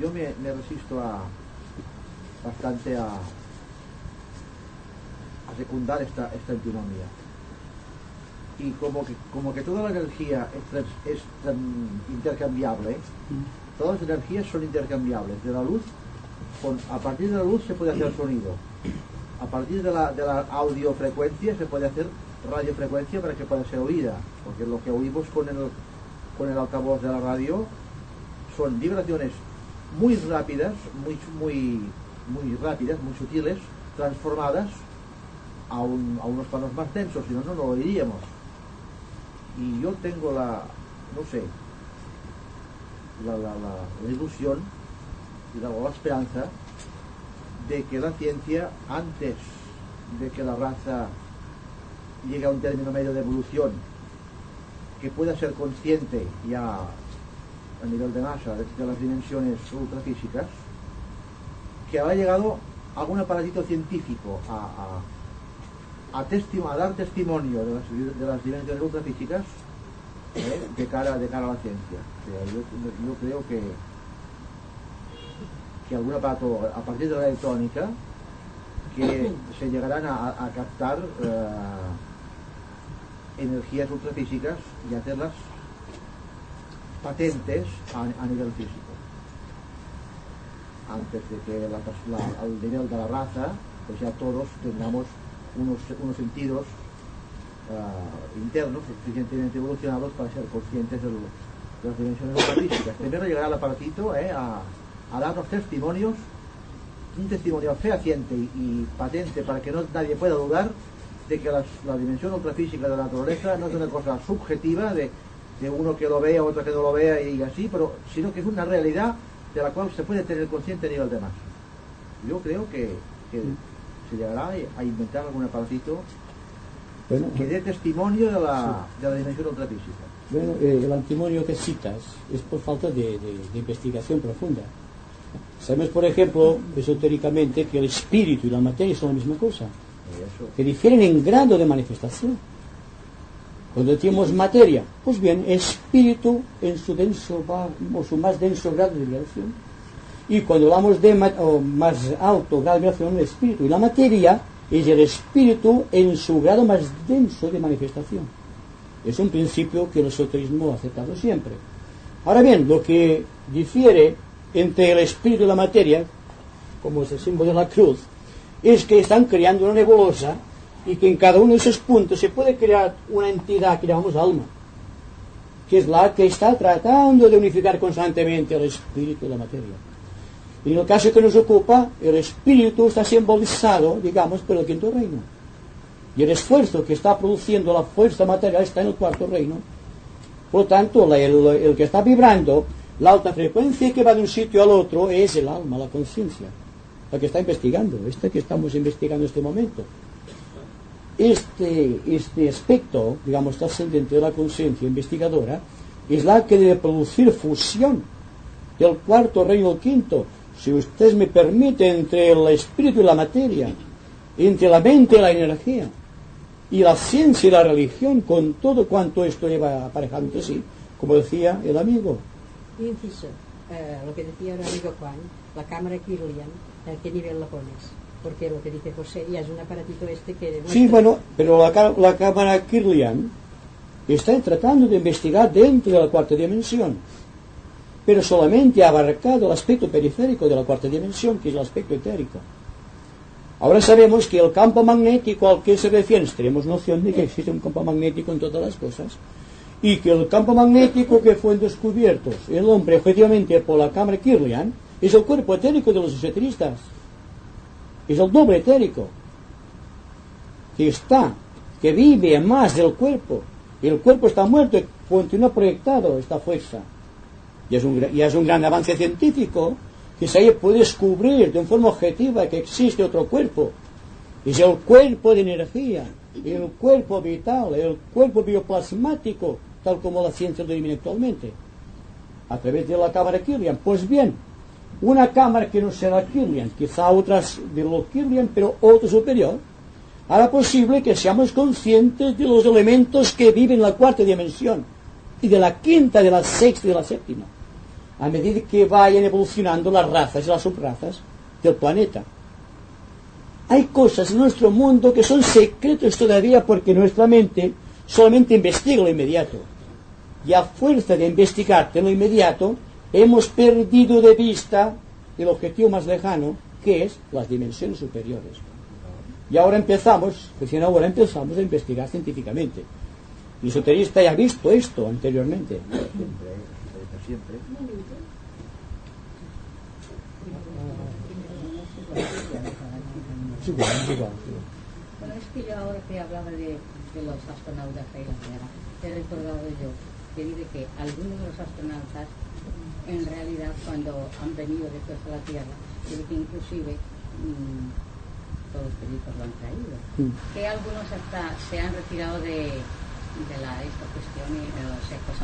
yo me resisto bastante a secundar esta antinomia. Y como que toda la energía es intercambiable, todas las energías son intercambiables. De la luz, a partir de la luz se puede hacer sonido, a partir de la audiofrecuencia se puede hacer radiofrecuencia para que pueda ser oída, porque lo que oímos con el altavoz de la radio son vibraciones muy rápidas, muy rápidas, muy sutiles, transformadas a unos planos más densos, si no lo oiríamos. Y yo tengo la ilusión y la esperanza de que la ciencia, antes de que la raza llegue a un término medio de evolución, que pueda ser consciente ya a nivel de masa de las dimensiones ultrafísicas, que habrá llegado algún aparatito científico a dar testimonio de las dimensiones ultrafísicas de cara a la ciencia. O sea, yo creo que algún aparato a partir de la electrónica que se llegarán a captar energías ultrafísicas y hacerlas patentes a nivel físico, antes de que al nivel de la raza pues ya todos tengamos unos sentidos internos suficientemente evolucionados para ser conscientes de las dimensiones ultrafísicas. Primero llegará el aparatito a darnos testimonios, un testimonio fehaciente y patente para que nadie pueda dudar de que la dimensión ultrafísica de la naturaleza no es una cosa subjetiva de uno que lo vea, otro que no lo vea y así, sino que es una realidad de la cual se puede tener consciente a nivel de masa. Yo creo que se llegará a inventar algún aparatito que dé testimonio de la dimensión ultrafísica. Bueno, el testimonio que citas es por falta de investigación profunda. Sabemos, por ejemplo, esotéricamente, que el espíritu y la materia son la misma cosa, que difieren en grado de manifestación. Cuando decimos materia, pues bien, espíritu en su su más denso grado de vibración. Y cuando hablamos de más alto grado de vibración, el espíritu. Y la materia es el espíritu en su grado más denso de manifestación. Es un principio que el esoterismo ha aceptado siempre. Ahora bien, lo que difiere entre el espíritu y la materia, como es el símbolo de la cruz, es que están creando una nebulosa y que en cada uno de esos puntos se puede crear una entidad que llamamos alma, que es la que está tratando de unificar constantemente el espíritu y la materia. Y en el caso que nos ocupa, el espíritu está simbolizado, digamos, por el quinto reino. Y el esfuerzo que está produciendo la fuerza material está en el cuarto reino. Por lo tanto, el que está vibrando, la alta frecuencia que va de un sitio al otro es el alma, la conciencia, la que está investigando, que estamos investigando en este momento. Este aspecto, digamos, trascendente de la conciencia investigadora, es la que debe producir fusión del cuarto reino al quinto, si ustedes me permiten, entre el espíritu y la materia, entre la mente y la energía, y la ciencia y la religión, con todo cuanto esto lleva aparejado entre sí, como decía el amigo. Inciso, lo que decía el amigo Juan, la cámara Kirlian, ¿a qué nivel la pones? Porque lo que dice José ya es un aparatito que demuestra... Sí, bueno, pero la cámara Kirlian está tratando de investigar dentro de la cuarta dimensión, pero solamente ha abarcado el aspecto periférico de la cuarta dimensión, que es el aspecto etérico. Ahora sabemos que el campo magnético al que se refiere, tenemos noción de que existe un campo magnético en todas las cosas, y que el campo magnético que fue descubierto el hombre efectivamente por la cámara Kirlian es el cuerpo etérico de los esoteristas, es el doble etérico que vive más del cuerpo, y el cuerpo está muerto y continúa proyectado esta fuerza. Y es un gran avance científico que se puede descubrir de forma objetiva que existe otro cuerpo. Es el cuerpo de energía, el cuerpo vital, el cuerpo bioplasmático, tal como la ciencia lo denomina actualmente, a través de la cámara Kirlian. Pues bien, una cámara que no será Kirlian, quizá otras de lo Kirlian, pero otro superior, hará posible que seamos conscientes de los elementos que viven en la cuarta dimensión, y de la quinta, de la sexta y de la séptima, a medida que vayan evolucionando las razas y las subrazas del planeta. Hay cosas en nuestro mundo que son secretos todavía porque nuestra mente solamente investiga lo inmediato. Y a fuerza de investigar en lo inmediato, hemos perdido de vista el objetivo más lejano, que es las dimensiones superiores. Y ahora empezamos a investigar científicamente. El esoterista ya ha visto esto anteriormente. Siempre. Bueno, es que yo ahora que hablaba de los astronautas y la guerra, he recordado yo que dice que algunos de los astronautas en realidad cuando han venido después a la Tierra, dice que inclusive todos los peritos lo han traído, que algunos hasta se han retirado de esta cuestión y de los ecos